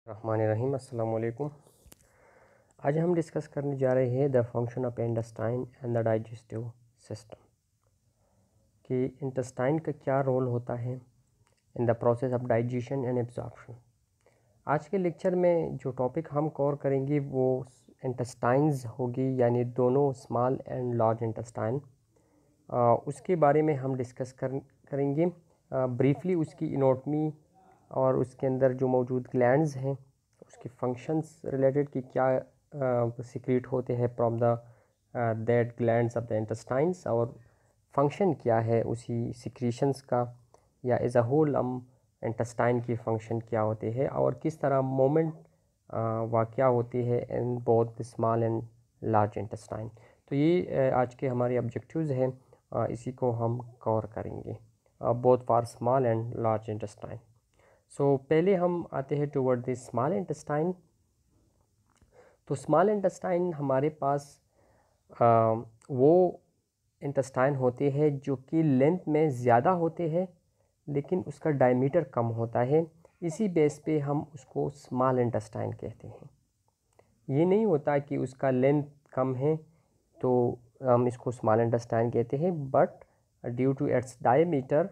रहमानिर्रहीम। अस्सलाम वालेकुम। आज हम डिस्कस करने जा रहे हैं the function of intestine and the digestive system, कि इंटेस्टाइन का क्या रोल होता है in the process of digestion and absorption. आज के लेक्चर में जो टॉपिक हम कवर करेंगे वो इंटेस्टाइन्स होगी, यानी दोनों स्मॉल एंड लार्ज इंटेस्टाइन। उसके बारे में हम डिस्कस करेंगे ब्रीफली, उसकी एनाटॉमी और उसके अंदर जो मौजूद ग्लैंड्स हैं उसके फंक्शंस रिलेटेड कि क्या सिक्रीट होते हैं from the that glands of the intestines, और फंक्शन क्या है उसी सिक्रीशंस का, या एज अ होल हम इंटेस्टाइन की फंक्शन क्या होते हैं और किस तरह मोमेंट वाक़या होती है in both the small and large intestine. तो ये आज के हमारे ऑब्जेक्टिव्स हैं, इसी को हम कवर करेंगे both for small and large intestine. So पहले हम आते हैं टुवर्ड द स्मॉल इंटेस्टाइन। तो स्मॉल इंटेस्टाइन हमारे पास वो इंटेस्टाइन होते हैं जो कि लेंथ में ज़्यादा होते हैं लेकिन उसका डायमीटर कम होता है। इसी बेस पे हम उसको स्मॉल इंटेस्टाइन कहते हैं। ये नहीं होता कि उसका लेंथ कम है तो हम इसको स्मॉल इंटेस्टाइन कहते हैं, but due to its diameter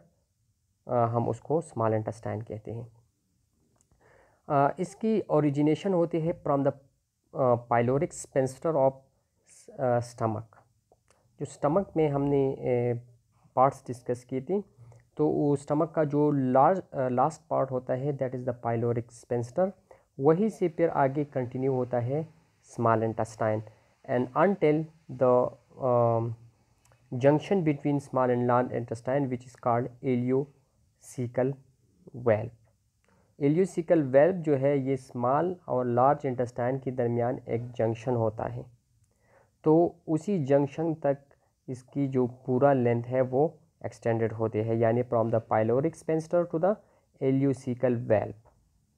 हम उसको स्मॉल इंटेस्टाइन कहते हैं। इसकी ओरिजिनेशन होती है from the pyloric sphincter of stomach. जो स्टमक में हमने पार्ट्स डिस्कस की थी, तो वो स्टमक का जो लास्ट पार्ट होता है that is the pyloric Spencer, वहीं से फिर आगे कंटिन्यू होता है small intestine and until the junction between small and large intestine which is called ileocecal valve. Ileocaecal valve जो है ये स्मॉल और लार्ज इंटेस्टाइन के दरमियान एक जंक्शन होता है, तो उसी जंक्शन तक इसकी जो पूरा लेंथ है वो एक्सटेंडेड होती है, यानी from the pyloric sphincter to the ileocecal valve,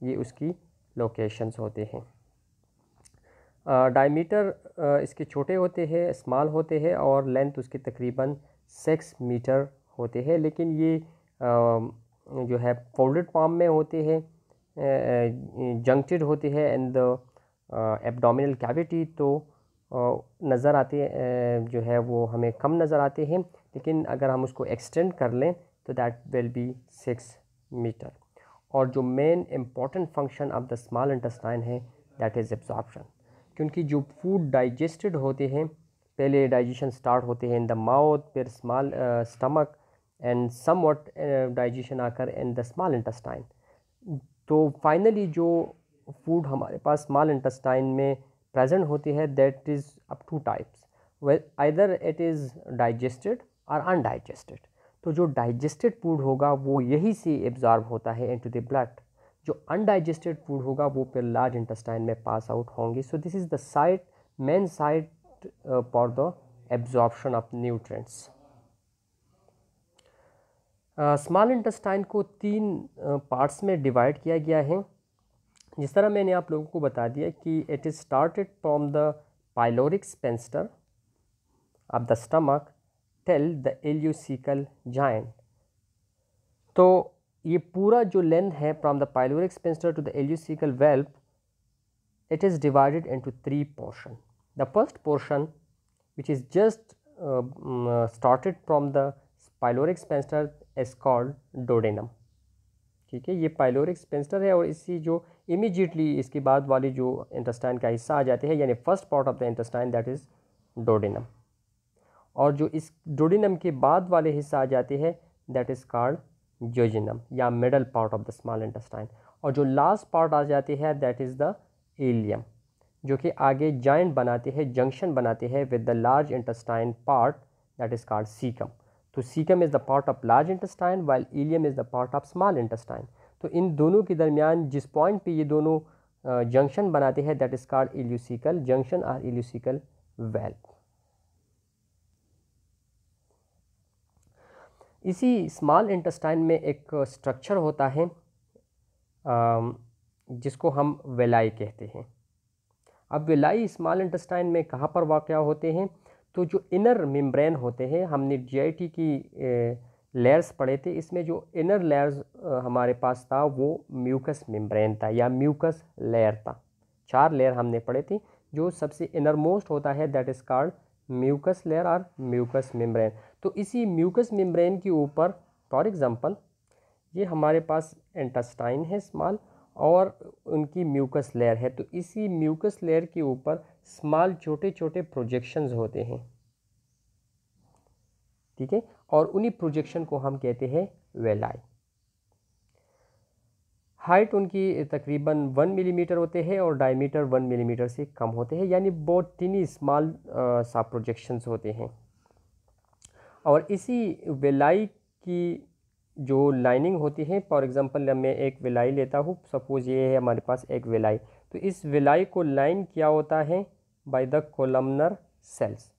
ये उसकी लोकेशंस होते हैं। डायमीटर इसके छोटे होते हैं, स्मॉल होते हैं, और लेंथ उसकी तकरीबन 6 मीटर होते हैं, लेकिन ये जो है फोल्डेड फॉर्म में होते हैं, जंक्टेड होते हैं इन द एब्डोमिनल कैविटी, तो नज़र आते जो है वो हमें कम नज़र आते हैं, लेकिन अगर हम उसको एक्सटेंड कर लें तो दैट विल बी 6 मीटर। और जो main important function of the small intestine है दैट इज़ एब्जॉर्प्शन, क्योंकि जो फूड डाइजेस्टेड होते हैं, पहले डाइजेशन स्टार्ट होते हैं इन द माउथ, फिर small stomach and somewhat digestion आकर इन द स्मॉल इंटेस्टाइन। तो फाइनली जो फूड हमारे पास स्मॉल इंटेस्टाइन में प्रेजेंट होती है that is up two types, well either it is digested और अनडाइजेस्टेड। तो जो डाइजेस्टेड फूड होगा वो यही से एब्जॉर्ब होता है इनटू द ब्लड, जो अनडाइजेस्टेड फूड होगा वो फिर लार्ज इंटेस्टाइन में पास आउट होंगे। So this is the site, main site for the absorption of nutrients. Small intestine को 3 पार्ट्स में डिवाइड किया गया है। जिस तरह मैंने आप लोगों को बता दिया कि it is started from the pyloric sphincter of the stomach till the ileocecal joint. तो ये पूरा जो लेंथ है from the pyloric sphincter to the ileocecal valve, it is divided into 3 portions. The first portion, which is just started from the pyloric sphincter, is called duodenum. ठीक है, ये pyloric Spencer है और इसी जो इमीडिएटली इसके बाद वाली जो इंटेस्टाइन का हिस्सा आ जाते हैं, यानी first part of the intestine that is duodenum, और जो इस डोडेनम के बाद वाले हिस्सा आ जाते हैं दैट इज़ कॉल्ड जोजिनम या middle part of the small intestine, और जो लास्ट पार्ट आ जाती है दैट इज़ द इलियम, जो कि आगे जॉइंट बनाते हैं, जंक्शन बनाते हैं with the large intestine part that is called caecum. तो caecum is the part of large intestine while ileum is the part of small intestine. तो इन दोनों के दरमियान जिस पॉइंट पे ये दोनों जंक्शन बनाते हैं that is called ileocaecal junction और इलियोसिकल वेल्व। इसी स्मॉल इंटेस्टाइन में एक स्ट्रक्चर होता है जिसको हम वेलाई कहते हैं। अब वेलाई स्मॉल इंटेस्टाइन में कहाँ पर वाक़या होते हैं? तो जो इनर मेम्ब्रेन होते हैं, हमने जीआईटी की लेयर्स पढ़े थे, इसमें जो इनर लेयर्स हमारे पास था वो म्यूकस मेम्ब्रेन था या म्यूकस लेयर था। 4 लेयर हमने पढ़े थे। जो सबसे इनर मोस्ट होता है that is called mucous layer और म्यूकस मेम्ब्रेन। तो इसी म्यूकस मेम्ब्रेन के ऊपर फॉर एग्जांपल ये हमारे पास इंटेस्टाइन है स्मॉल और उनकी म्यूकस लेयर है। तो इसी म्यूकस लेयर के ऊपर स्मॉल छोटे छोटे प्रोजेक्शंस होते हैं, ठीक है, और उन्हीं प्रोजेक्शन को हम कहते हैं वेलाई। हाइट उनकी तकरीबन 1 मिलीमीटर होते हैं और डायमीटर 1 मिलीमीटर से कम होते हैं, यानी बहुत टिनी स्मॉल सा प्रोजेक्शंस होते हैं। और इसी वेलाई की जो लाइनिंग होती है, फॉर एग्जांपल मैं एक वेलाई लेता हूँ, सपोज़ ये है हमारे पास एक वेलाई, तो इस वेलाई को लाइन किया होता है by the columnar cells.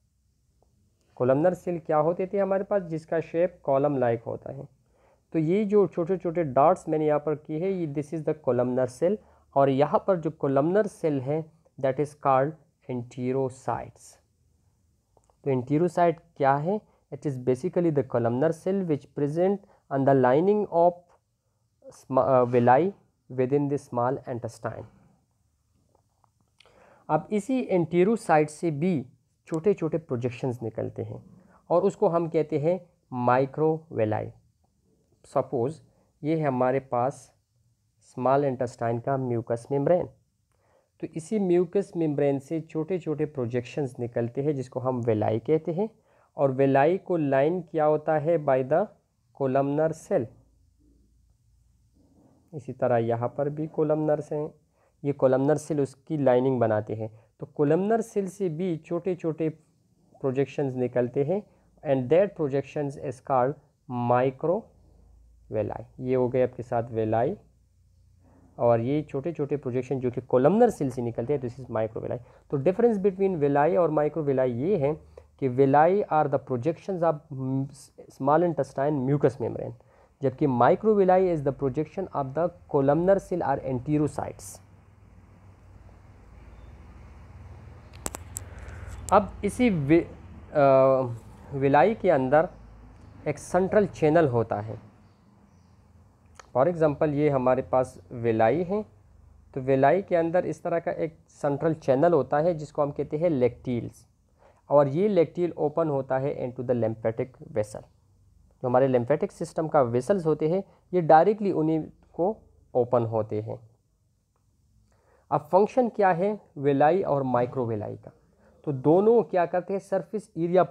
Columnar cell क्या होते थे हमारे पास, जिसका शेप कॉलम लाइक होता है। तो ये जो छोटे छोटे डॉट्स मैंने यहाँ पर किए हैं, ये this is the columnar cell, और यहाँ पर जो कोलमनर सेल है दैट इज़ कॉल्ड एंटीरोसाइट्स। तो एंटीरोसाइट क्या है? It is basically the columnar cell which present on the lining of villi within the small intestine। अब इसी एंटीरोसाइट से भी छोटे छोटे प्रोजेक्शंस निकलते हैं और उसको हम कहते हैं माइक्रोवेलाई। सपोज़ ये है हमारे पास स्मॉल इंटेस्टाइन का म्यूकस मेम्ब्रेन, तो इसी म्यूकस मेम्ब्रेन से छोटे छोटे प्रोजेक्शंस निकलते हैं जिसको हम वेलाई कहते हैं, और वेलाई को लाइन किया होता है बाय द कोलमनर सेल। इसी तरह यहाँ पर भी कोलमनर्स हैं, ये कोलमनर सेल उसकी लाइनिंग बनाते हैं। तो कोलमनर सेल से भी छोटे छोटे प्रोजेक्शंस निकलते हैं and that projections is called microvilli. ये हो गए आपके साथ वेलाई, और ये छोटे छोटे प्रोजेक्शन जो कि कोलमनर सेल से निकलते हैं, दिस इज माइक्रोवेलाई। तो डिफरेंस बिटवीन वेलाई और माइक्रोवेलाई ये है कि villi are the projections of small intestine mucous membrane, जबकि microvilli is the projection of the columnar cell are enterocytes. अब इसी वेलाई के अंदर एक सेंट्रल चैनल होता है। फॉर एग्जांपल ये हमारे पास वेलाई है, तो वेलाई के अंदर इस तरह का एक सेंट्रल चैनल होता है जिसको हम कहते हैं लेक्टील्स, और ये लेक्टील ओपन होता है इनटू द लिम्फेटिक वेसल। जो हमारे लिम्फेटिक सिस्टम का वेसल्स होते हैं ये डायरेक्टली उन्हीं को ओपन होते हैं। अब फंक्शन क्या है वेलाई और माइक्रोवेलाई का? तो दोनों क्या करते हैं, सरफेस एरिया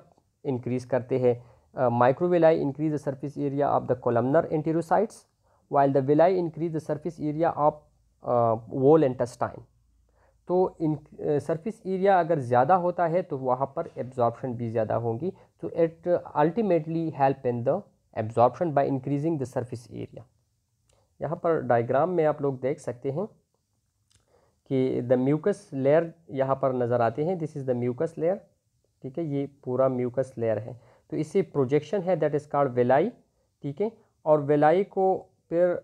इंक्रीज करते हैं। Microvilli increase the surface area of the columnar enterocytes while the villi increase the surface area of whole intestine। तो सरफेस एरिया अगर ज़्यादा होता है तो वहाँ पर एब्जॉर्प्शन भी ज़्यादा होंगी, तो it ultimately help in the absorption by increasing the surface area. यहाँ पर डायग्राम में आप लोग देख सकते हैं कि द म्यूकस लेयर यहाँ पर नज़र आते हैं, this is the mucous layer, ठीक है, ये पूरा म्यूकस लेयर है। तो इससे प्रोजेक्शन है दैट इज़ कॉल्ड वेलाई, ठीक है, और वेलाई को फिर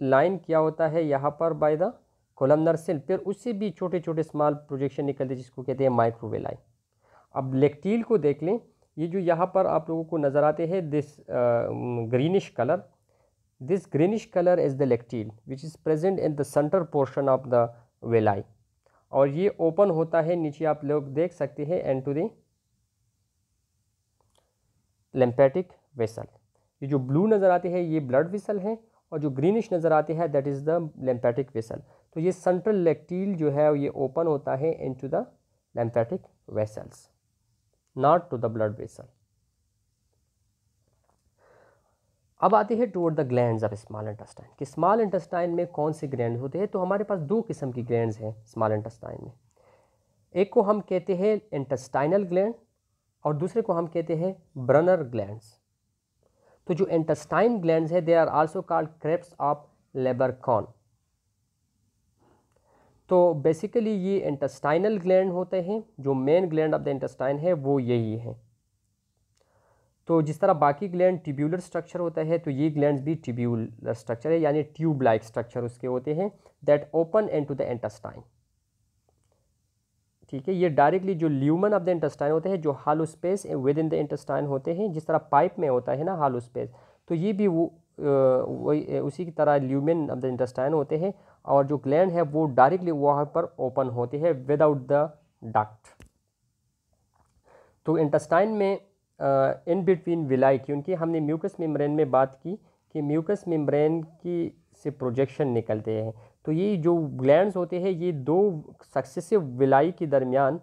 लाइन किया होता है यहाँ पर बाय द कोलमनर सेल, फिर उससे भी छोटे छोटे स्मॉल प्रोजेक्शन निकलते हैं जिसको कहते हैं माइक्रोवेलाई। अब लेक्टील को देख लें, ये जो यहाँ पर आप लोगों को नज़र आते हैं this greenish colour, this greenish colour is the lacteal which is present in the centre portion of the villi, और ये ओपन होता है नीचे आप लोग देख सकते हैं and to the lymphatic vessel. ये जो ब्लू नज़र आते हैं ये ब्लड वेसल हैं, और जो ग्रीनिश नज़र आते हैं that is the lymphatic vessel. तो ये सेंट्रल लेक्टील जो है ये ओपन होता है into the lymphatic vessels, not to the blood vessel. अब आते हैं toward the glands of small intestine, कि स्मॉल इंटेस्टाइन में कौन से ग्लैंड होते हैं। तो हमारे पास 2 किस्म की ग्लैंड्स हैं स्मॉल इंटेस्टाइन में। एक को हम कहते हैं इंटेस्टाइनल ग्लैंड और दूसरे को हम कहते हैं ब्रनर ग्लैंड्स। तो जो इंटेस्टाइन ग्लैंड्स है they are also called crypts of Lieberkuhn. तो बेसिकली ये इंटेस्टाइनल ग्लैंड होते हैं, जो main gland of the intestine है वो यही है। तो जिस तरह बाकी ग्लैंड ट्यूब्यूलर स्ट्रक्चर होता है, तो ये ग्लैंड्स भी ट्यूब्यूलर स्ट्रक्चर है, यानी ट्यूब लाइक स्ट्रक्चर उसके होते हैं that open into the intestine, ठीक है, ये डायरेक्टली जो ल्यूमन ऑफ द इंटेस्टाइन होते हैं, जो hollow space within the intestine होते हैं, जिस तरह पाइप में होता है ना हालो स्पेस, तो ये भी वो वही उसी की तरह ल्यूमन ऑफ द इंटेस्टाइन होते हैं, और जो ग्लैंड है वो डायरेक्टली वहाँ पर ओपन होते हैं विदाउट द डक्ट। तो इंटेस्टाइन में इन बिटवीन विलाई, क्योंकि हमने म्यूकस मेम्ब्रेन में बात की कि म्यूकस मेम्ब्रेन की से प्रोजेक्शन निकलते हैं, तो ये जो ग्लैंड्स होते हैं ये दो सक्सेसिव विलाई के दरमियान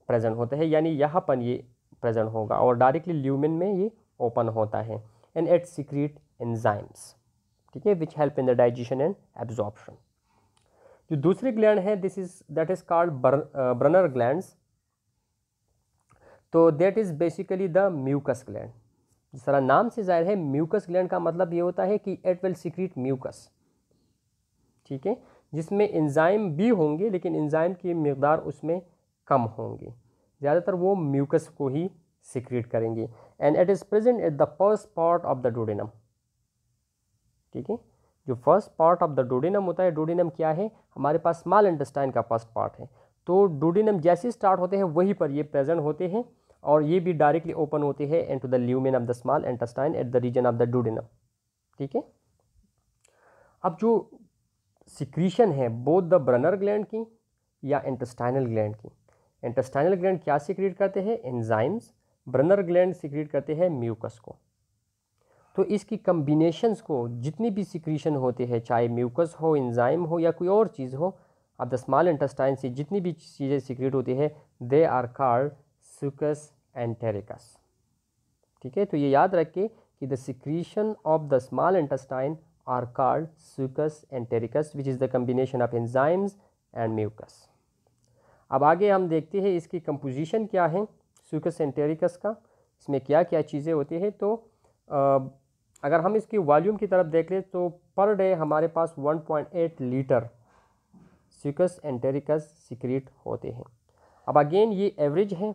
प्रेजेंट होते हैं, यानी यहाँ पर ये प्रेजेंट होगा और डायरेक्टली ल्यूमेन में ये ओपन होता है। एंड इट सीक्रेट एंजाइम्स, ठीक है, which help in the digestion and absorption. जो दूसरी ग्लैंड है that is called Brunner glands, तो that is basically the mucous gland. जिस तरह नाम से जाहिर है, म्यूकस ग्लैंड का मतलब ये होता है कि इट विल सीक्रेट म्यूकस, ठीक है, जिसमें एंजाइम भी होंगे लेकिन एंजाइम की मिकदार उसमें कम होंगी, ज़्यादातर वो म्यूकस को ही सीक्रेट करेंगे। And it is present at the first part of the duodenum, ठीक है, जो first part of the duodenum होता है, डोडेनम क्या है, हमारे पास स्मॉल इंटेस्टाइन का फर्स्ट पार्ट है, तो डोडेनम जैसे स्टार्ट होते हैं वहीं पर ये प्रेजेंट होते हैं, और ये भी डायरेक्टली ओपन होते हैं into the lumen of the small intestine at the region of the duodenum, ठीक है। अब जो सिक्रीशन है बोथ द ब्रनर ग्लैंड की या इंटेस्टाइनल ग्लैंड की, इंटेस्टाइनल ग्लैंड क्या सीक्रेट करते हैं, एंजाइम्स, ब्रनर ग्लैंड सीक्रेट करते हैं म्यूकस को। तो इसकी कम्बिनेशंस को जितनी भी सिक्रीशन होते हैं, चाहे म्यूकस हो, एंजाइम हो या कोई और चीज़ हो, अब द स्मॉल इंटेस्टाइन से जितनी भी चीज़ें सीक्रेट होती है, they are called succus entericus, ठीक है। तो ये याद रखें कि the secretion of the small intestine are called succus entericus, which is the combination of enzymes and mucus. अब आगे हम देखते हैं इसकी कंपोजिशन क्या है सूकस एंटेरिकस का, इसमें क्या क्या चीज़ें होती हैं। तो अगर हम इसकी वॉल्यूम की तरफ देख लें तो पर डे हमारे पास 1.8 लीटर सूकस एंटेरिकस सीक्रेट होते हैं। अब अगेन ये एवरेज है,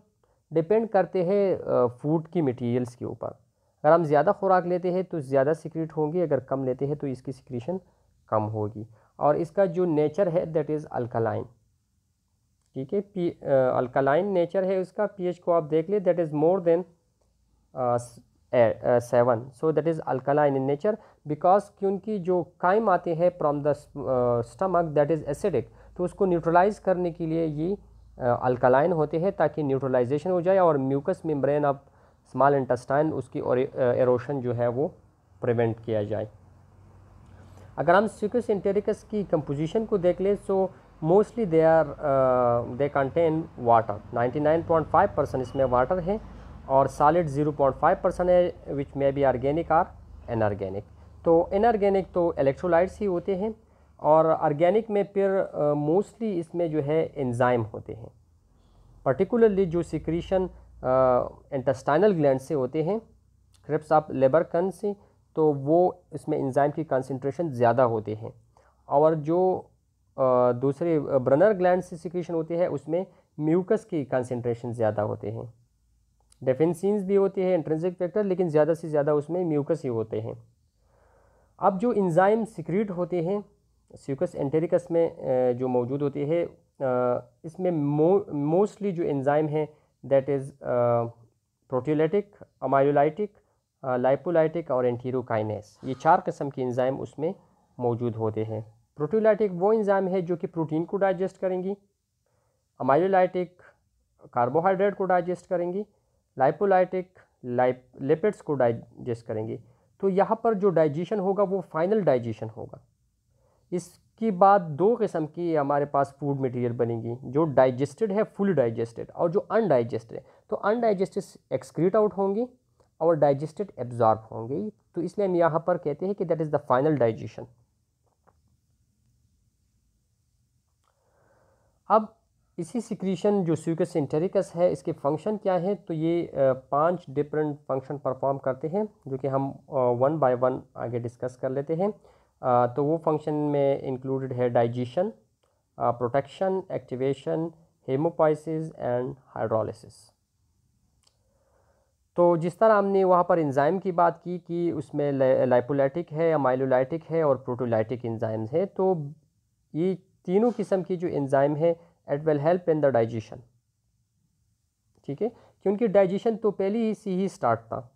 डिपेंड करते हैं फूड की मटेरियल्स के ऊपर। अगर हम ज़्यादा खुराक लेते हैं तो ज़्यादा सीक्रेट होंगी, अगर कम लेते हैं तो इसकी सीक्रेशन कम होगी। और इसका जो नेचर है दैट इज़ अल्कलाइन, ठीक है, अल्कलाइन नेचर है उसका। पीएच को आप देख ले, that is more than 7, so that is alkaline in nature, because क्योंकि जो काइम आते हैं from the stomach that is acidic, तो उसको न्यूट्रलाइज करने के लिए ये अल्कलाइन होते हैं ताकि न्यूट्रलाइजेशन हो जाए और mucous membrane of small intestine उसकी एरोशन जो है वो प्रिवेंट किया जाए। अगर हम सूकस एंटेरिकस की कंपोजिशन को देख लें तो मोस्टली दे कंटेन वाटर, 99.5% इसमें वाटर है, और सॉलिड 0.5% है, विच मे बी ऑर्गेनिक और इनऑर्गेनिक। तो इनऑर्गेनिक तो इलेक्ट्रोलाइट्स ही होते हैं, और ऑर्गेनिक में फिर मोस्टली इसमें जो है एंजाइम होते हैं, पर्टिकुलरली जो सिक्रीशन इंटेस्टाइनल ग्लैंड से होते हैं, क्रिप्स ऑफ लेबरकन से, तो वो इसमें एंजाइम की कंसंट्रेशन ज़्यादा होते हैं। और जो दूसरे ब्रनर ग्लैंड से सिक्रीशन होते हैं उसमें म्यूकस की कंसंट्रेशन ज़्यादा होते हैं। डेफिनेंसीज भी होती है, इंट्रिंसिक फैक्टर, लेकिन ज़्यादा से ज़्यादा उसमें म्यूकस ही होते हैं। अब जो एंजाइम सिक्रीट होते हैं सूकस एंटेरिकस में जो मौजूद होती है, इसमें मोस्टली जो एंजाइम है दैट इज़ प्रोटियोलाइटिक, अमाइलोलाइटिक, लाइपोलाइटिक और एंटीरोकाइनेस, ये 4 किस्म की एंजाइम उसमें मौजूद होते हैं। प्रोटियोलाइटिक वो एंजाइम है जो कि प्रोटीन को डाइजेस्ट करेंगी, अमाइलोलाइटिक कार्बोहाइड्रेट को डाइजेस्ट करेंगी, लाइपोलाइटिक लिपिड्स को डाइजेस्ट करेंगी। तो यहाँ पर जो डाइजेशन होगा वो फाइनल डाइजेशन होगा। इसके बाद 2 किस्म की हमारे पास फूड मटेरियल बनेगी, जो डाइजेस्टेड है फुल डाइजेस्टेड, और जो अनडाइजेस्टेड है। तो अनडाइजेस्टेड एक्सक्रीट आउट होंगी और डाइजेस्टेड एब्जॉर्ब होंगी, तो इसलिए हम यहाँ पर कहते हैं कि that is the final digestion. अब इसी सिक्रीशन जो सूकस एंटेरिकस है, इसके फंक्शन क्या है, तो ये 5 डिफरेंट फंक्शन परफॉर्म करते हैं, जो कि हम 1 बाय 1 आगे डिस्कस कर लेते हैं। तो वो फंक्शन में इंक्लूडेड है digestion, protection, activation, hemopoiesis and hydrolysis. तो जिस तरह हमने वहाँ पर एंजाइम की बात की कि उसमें लाइपोलाइटिक है, अमाइलोलाइटिक है और प्रोटोलाइटिक एंजाइम्स है, तो ये तीनों किस्म की जो एंजाइम है it will help in the digestion. ठीक है, क्योंकि डाइजेशन तो पहले ही से ही स्टार्ट था,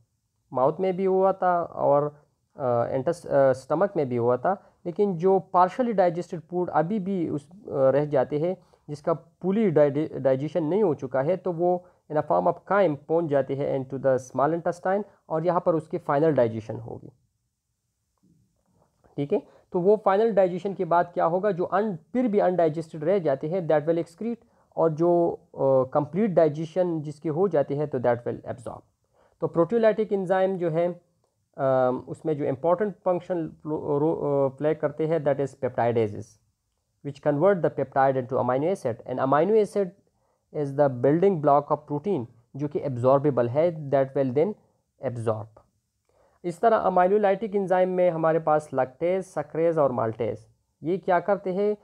माउथ में भी हुआ था और स्टमक में भी हुआ था, लेकिन जो पार्शली डाइजेस्टेड फूड अभी भी उस रह जाते हैं, जिसका पूरी डाइजेशन नहीं हो चुका है, तो वो इन अ फॉर्म ऑफ काइम पहुंच जाते हैं इनटू द स्मॉल इंटेस्टाइन और यहाँ पर उसकी फाइनल डाइजेशन होगी। ठीक है, तो वो फाइनल डाइजेशन के बाद क्या होगा, जो फिर भी अनडाइजेस्टेड रह जाते हैं दैट विल एक्सक्रीट, और जो कंप्लीट डाइजेशन जिसकी हो जाती है तो दैट विल एब्जॉर्ब। तो प्रोटियोलाइटिक एंजाइम जो है उसमें जो इम्पोर्टेंट फंक्शन प्ले करते हैं that is peptidases which convert the peptide into amino acid, and amino acid is the building block of protein जो कि absorbable है, that will then absorb। इस तरह अमाइलोलाइटिक एंजाइम में हमारे पास लैक्टेज, सक्रेज और माल्टेज, ये क्या करते हैं,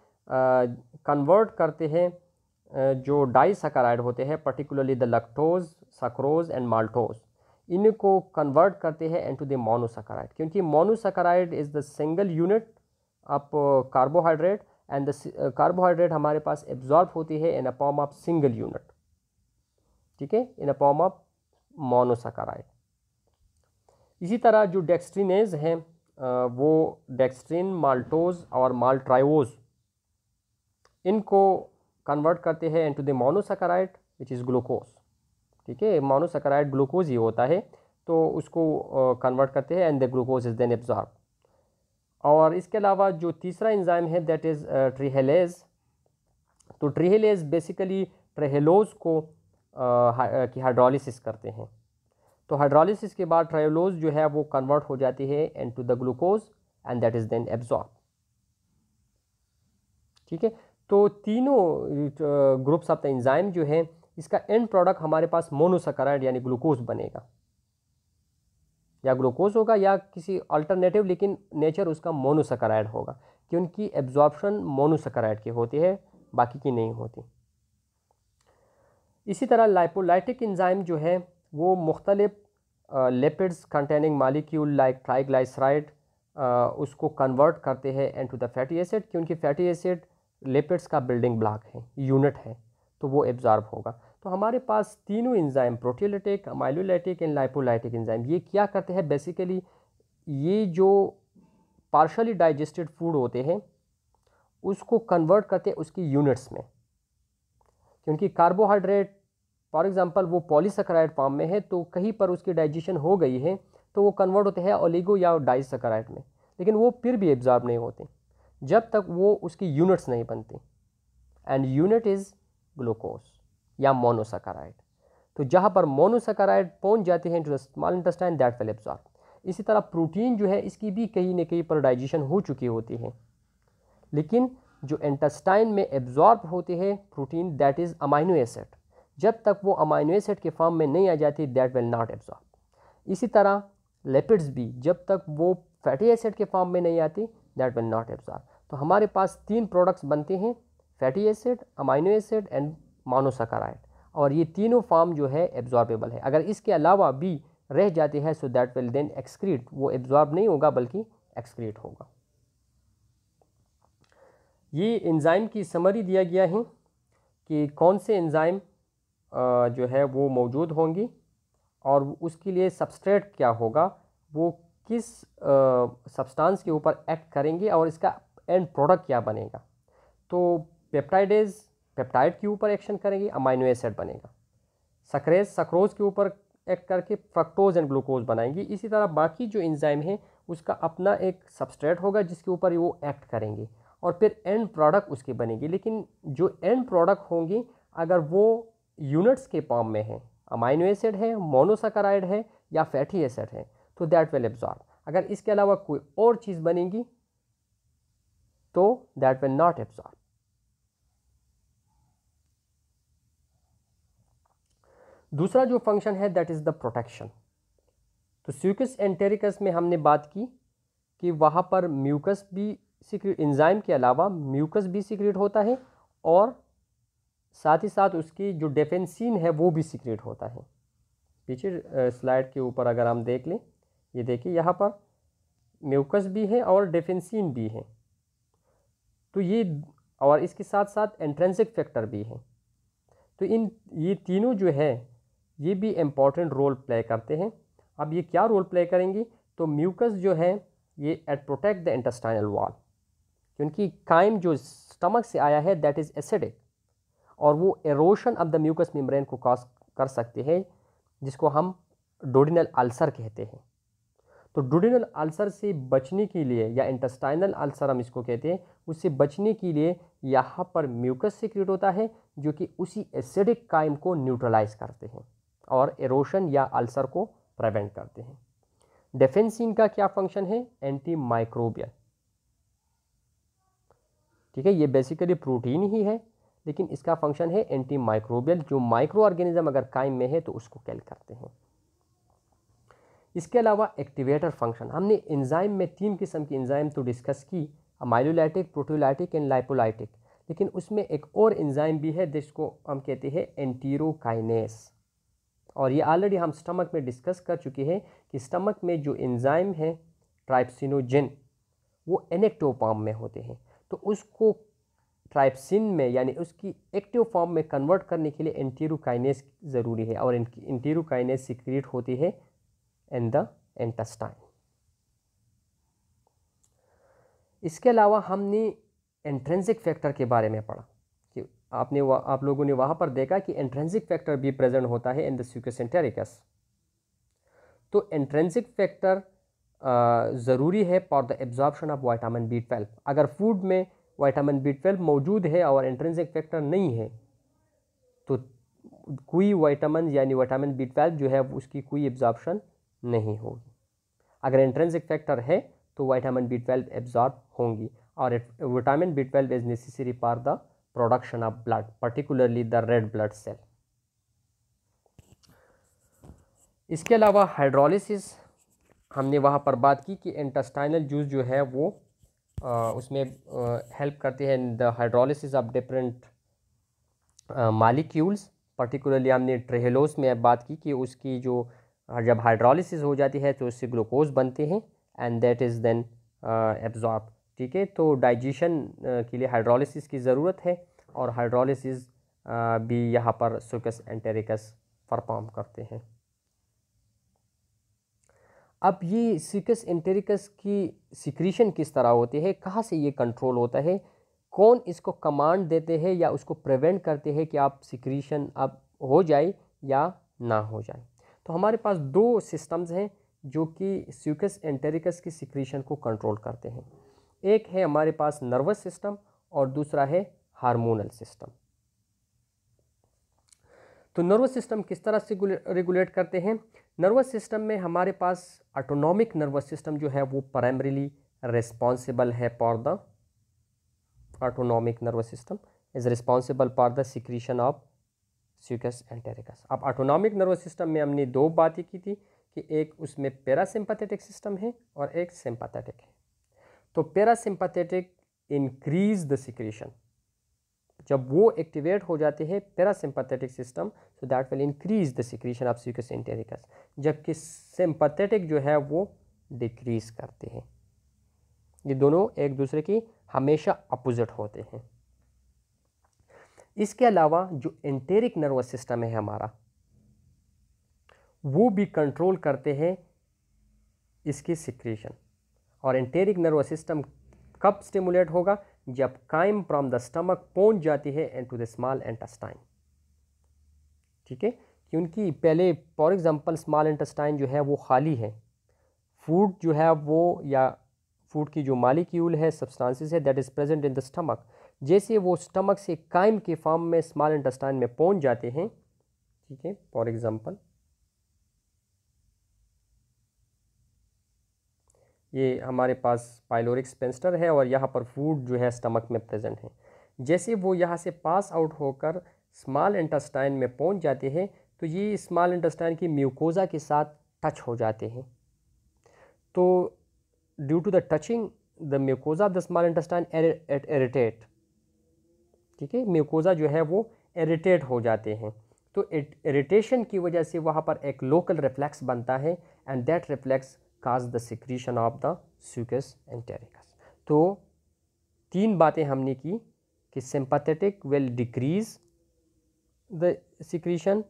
कन्वर्ट करते हैं जो डाइसैकेराइड होते हैं, particularly the lactose, sucrose and maltose, इनको कन्वर्ट करते हैं इनटू द मोनोसैकेराइड, क्योंकि monosaccharide is the single unit of carbohydrate and the carbohydrate हमारे पास एब्जॉर्ब होती है in a form of single unit. ठीक है, in a form of monosaccharide. इसी तरह जो डेक्स्ट्रीनेज हैं वो डेक्स्ट्रीन, माल्टोज और माल्ट्राइओज, इनको कन्वर्ट करते हैं into the monosaccharide which is glucose. ठीक है, मोनोसैकेराइड ग्लूकोज ही होता है, तो उसको कन्वर्ट करते हैं and the glucose is then absorb. और इसके अलावा जो तीसरा एंजाइम है दैट इज़ ट्रिहेलेज। तो ट्रिहेलेज बेसिकली ट्रेहेलोज को की हाइड्रोलिसिस करते हैं, तो हाइड्रोलिसिस के बाद ट्रायोलोज जो है वो कन्वर्ट हो जाती है into the glucose and that is then absorb. ठीक है, तो तीनों ग्रुप्स ऑफ द एंजाइम जो है, इसका एंड प्रोडक्ट हमारे पास मोनोसैकेराइड यानी ग्लूकोज बनेगा, या ग्लूकोज होगा या किसी अल्टरनेटिव, लेकिन नेचर उसका मोनोसैकेराइड होगा, क्योंकि एब्जॉर्प्शन मोनोसैकेराइड की होती है, बाकी की नहीं होती। इसी तरह लाइपोलाइटिक एंजाइम जो है वो मुख्तलिफ lipids containing molecule like triglyceride उसको कन्वर्ट करते हैं इनटू द फैटी एसिड, क्योंकि फैटी एसिड लिपिड्स का बिल्डिंग ब्लॉक है, यूनिट है, तो वो एब्जॉर्ब होगा। तो हमारे पास तीनों enzyme proteolytic, amylolytic and lipolytic enzyme, ये क्या करते हैं बेसिकली, ये जो पार्शली डाइजेस्टेड फूड होते हैं उसको कन्वर्ट करते हैं उसकी यूनिट्स में, क्योंकि कार्बोहाइड्रेट फॉर एग्जांपल वो पॉलीसैकेराइड फॉर्म में है, तो कहीं पर उसकी डाइजेशन हो गई है तो वो कन्वर्ट होते हैं ओलिगो या डाइसैकेराइड में, लेकिन वो फिर भी एब्जॉर्ब नहीं होते जब तक वो उसकी यूनिट्स नहीं बनती, एंड यूनिट इज़ ग्लूकोज या मोनोसैकेराइड। तो जहाँ पर मोनोसैकेराइड पहुँच जाते हैं into the small intestine that will absorb. इसी तरह प्रोटीन जो है इसकी भी कहीं न कहीं पर डाइजेशन हो चुकी होती है, लेकिन जो इंटेस्टाइन में एब्जॉर्ब होते हैं protein that is amino acid, जब तक वो अमाइनो एसिड के फॉर्म में नहीं आ जाती दैट विल नॉट एब्जॉर्ब। इसी तरह लिपिड्स भी जब तक वो फैटी एसिड के फॉर्म में नहीं आती दैट विल नॉट एब्जॉर्ब। तो हमारे पास तीन प्रोडक्ट्स बनते हैं, fatty acid, amino acid and monosaccharide, और ये तीनों फॉर्म जो है एब्जॉर्बेबल है। अगर इसके अलावा भी रह जाती है so that will then excrete, वो एब्जॉर्ब नहीं होगा बल्कि एक्सक्रीट होगा। ये एंजाइम की समरी दिया गया है कि कौन से एंजाइम जो है वो मौजूद होंगी और उसके लिए सबस्ट्रेट क्या होगा, वो किस सब्सटेंस के ऊपर एक्ट करेंगे और इसका एंड प्रोडक्ट क्या बनेगा। तो पेप्टाइडेज पेप्टाइड के ऊपर एक्शन करेंगे, अमाइनो एसिड बनेगा। सक्रेज सक्रोज के ऊपर एक्ट करके फ्रक्टोज एंड ग्लूकोज बनाएंगी। इसी तरह बाकी जो एंजाइम है उसका अपना एक सबस्ट्रेट होगा जिसके ऊपर वो एक्ट करेंगे और फिर एंड प्रोडक्ट उसकी बनेगी। लेकिन जो एंड प्रोडक्ट होंगी अगर वो यूनिट्स के फॉर्म में है, अमाइनो एसिड है, मोनोसैकेराइड है या फैटी एसिड है, तो दैट विल एब्जॉर्ब। अगर इसके अलावा कोई और चीज़ बनेगी तो दैट विल नॉट एब्जॉर्ब। दूसरा जो फंक्शन है दैट इज़ द प्रोटेक्शन। तो स्यूकस एंटेरिकस में हमने बात की कि वहाँ पर म्यूकस भी सीक्रेट, एंजाइम के अलावा म्यूकस भी सीक्रेट होता है और साथ ही साथ उसकी जो डेफेंसिन है वो भी सीक्रेट होता है। पीछे स्लाइड के ऊपर अगर हम देख लें, ये देखिए यहाँ पर म्यूकस भी है और डेफेंसिन भी है। तो ये और इसके साथ साथ इंट्रिंसिक फैक्टर भी हैं। तो ये तीनों जो है ये भी इम्पॉर्टेंट रोल प्ले करते हैं। अब ये क्या रोल प्ले करेंगी? तो म्यूकस जो है ये it protect the intestinal wall, क्योंकि काइम जो स्टमक से आया है दैट इज़ एसिडिक, और वो erosion of the mucous membrane को कॉज कर सकते हैं, जिसको हम डोडिनल अल्सर कहते हैं। तो डोडिनल अल्सर से बचने के लिए, या इंटेस्टाइनल अल्सर हम इसको कहते हैं, उससे बचने के लिए यहाँ पर म्यूकस सीक्रेट होता है जो कि उसी एसिडिक काइम को न्यूट्रलाइज करते हैं और एरोशन या अल्सर को प्रिवेंट करते हैं। डेफेंसिन का क्या फंक्शन है? Anti microbial. ठीक है, ये बेसिकली प्रोटीन ही है, लेकिन इसका फंक्शन है एंटी माइक्रोबियल। जो माइक्रो ऑर्गेनिज्म अगर काइम में है तो उसको किल करते हैं। इसके अलावा एक्टिवेटर फंक्शन, हमने एंजाइम में 3 किस्म की एंजाइम तो डिस्कस की, माइलोलाइटिक, प्रोटियोलाइटिक एंड लाइपोलाइटिक, लेकिन उसमें एक और एंजाइम भी है जिसको हम कहते हैं एंटीरोकाइनेस। और ये ऑलरेडी हम स्टमक में डिस्कस कर चुके हैं कि स्टमक में जो एंजाइम है ट्राइप्सिनोजेन, वो इनएक्टिव फॉर्म में होते हैं। तो उसको ट्राइप्सिन में यानी उसकी एक्टिव फॉर्म में कन्वर्ट करने के लिए एंटीरोकाइनेस ज़रूरी है, और एंटीरोकाइनेस सीक्रेट होती है इन द इंटेस्टाइन। इसके अलावा हमने इंट्रिंसिक फैक्टर के बारे में पढ़ा कि आप लोगों ने वहाँ पर देखा कि इंट्रिंसिक फैक्टर भी प्रेजेंट होता है इन द सूकस एंटेरिकस। तो इंट्रिंसिक फैक्टर ज़रूरी है for the absorption of vitamin B12। अगर फूड में विटामिन B12 मौजूद है और इंट्रिंसिक फैक्टर नहीं है तो कोई विटामिन यानी विटामिन B12 जो है उसकी कोई एब्जॉर्प्शन नहीं होगी। अगर इंट्रिंसिक फैक्टर है तो विटामिन B12 एब्जॉर्ब होंगी, और vitamin B12 is necessary for the production of blood, particularly the red blood cell. इसके अलावा हाइड्रोलिसिस, हमने वहाँ पर बात की कि इंटेस्टाइनल जूस जो है वो उसमें हेल्प करते हैं in the hydrolysis of different molecules. Particularly हमने ट्रेहेलोस में बात की कि उसकी जो जब हाइड्रोलिसिस हो जाती है तो उससे ग्लूकोज बनते हैं and that is then absorb. ठीक है, तो डाइजेशन के लिए हाइड्रोलिसिस की ज़रूरत है, और हाइड्रोलिसिस भी यहाँ पर सूकस एंटेरिकस परफॉर्म करते हैं। अब ये सूकस एंटेरिकस की सिक्रीशन किस तरह होती है, कहाँ से ये कंट्रोल होता है, कौन इसको कमांड देते हैं या उसको प्रिवेंट करते हैं कि आप सिक्रीशन अब हो जाए या ना हो जाए? तो हमारे पास 2 सिस्टम्स हैं जो कि सूकस एंटेरिकस की सिक्रीशन को कंट्रोल करते हैं। एक है हमारे पास नर्वस सिस्टम और दूसरा है हार्मोनल सिस्टम। तो नर्वस सिस्टम किस तरह से रेगुलेट करते हैं? नर्वस सिस्टम में हमारे पास ऑटोनॉमिक नर्वस सिस्टम जो है वो प्राइमरीली रिस्पॉन्सिबल है for the autonomic nervous system is responsible for the secretion of succus entericus. अब ऑटोनॉमिक नर्वस सिस्टम में हमने 2 बातें की थी कि एक उसमें पैरासिम्पैथेटिक सिस्टम है और एक सिंपैथेटिक है। तो पैरासिम्पैथेटिक इंक्रीज द सिक्रीशन, जब वो एक्टिवेट हो जाते हैं parasympathetic system, so that will increase the secretion of succus entericus, जबकि सिंपैथेटिक जो है वो डिक्रीज करते हैं। ये दोनों एक दूसरे की हमेशा अपोजिट होते हैं। इसके अलावा जो एंटेरिक नर्वस सिस्टम है हमारा, वो भी कंट्रोल करते हैं इसकी सिक्रीशन। और एंटेरिक नर्वस सिस्टम कब स्टिमुलेट होगा? जब काइम फ्रॉम द स्टमक पहुंच जाती है इनटू द स्मॉल इंटेस्टाइन। ठीक है, क्योंकि पहले फॉर एग्जांपल स्मॉल इंटेस्टाइन जो है वो खाली है, फूड जो है वो या फूड की जो मालिक्यूल है, सब्सटेंसेस है, that is present in the stomach. जैसे वो स्टमक से काइम के फॉर्म में स्मॉल इंटेस्टाइन में पहुंच जाते हैं, ठीक है, फॉर एग्जांपल ये हमारे पास पाइलोरिक स्पेंस्टर है और यहाँ पर फूड जो है स्टमक में प्रेजेंट है। जैसे वो यहाँ से पास आउट होकर स्मॉल इंटेस्टाइन में पहुँच जाते हैं तो ये स्मॉल इंटेस्टाइन की म्यूकोजा के साथ टच हो जाते हैं। तो due to the touching the mucosa of the small intestine irritate, ठीक है, म्यूकोजा जो है वो इरिटेट हो जाते हैं। तो इरिटेशन की वजह से वहाँ पर एक लोकल रिफ्लेक्स बनता है and that reflex cause the secretion of the succus entericus. तो 3 बातें हमने की कि sympathetic will decrease the secretion,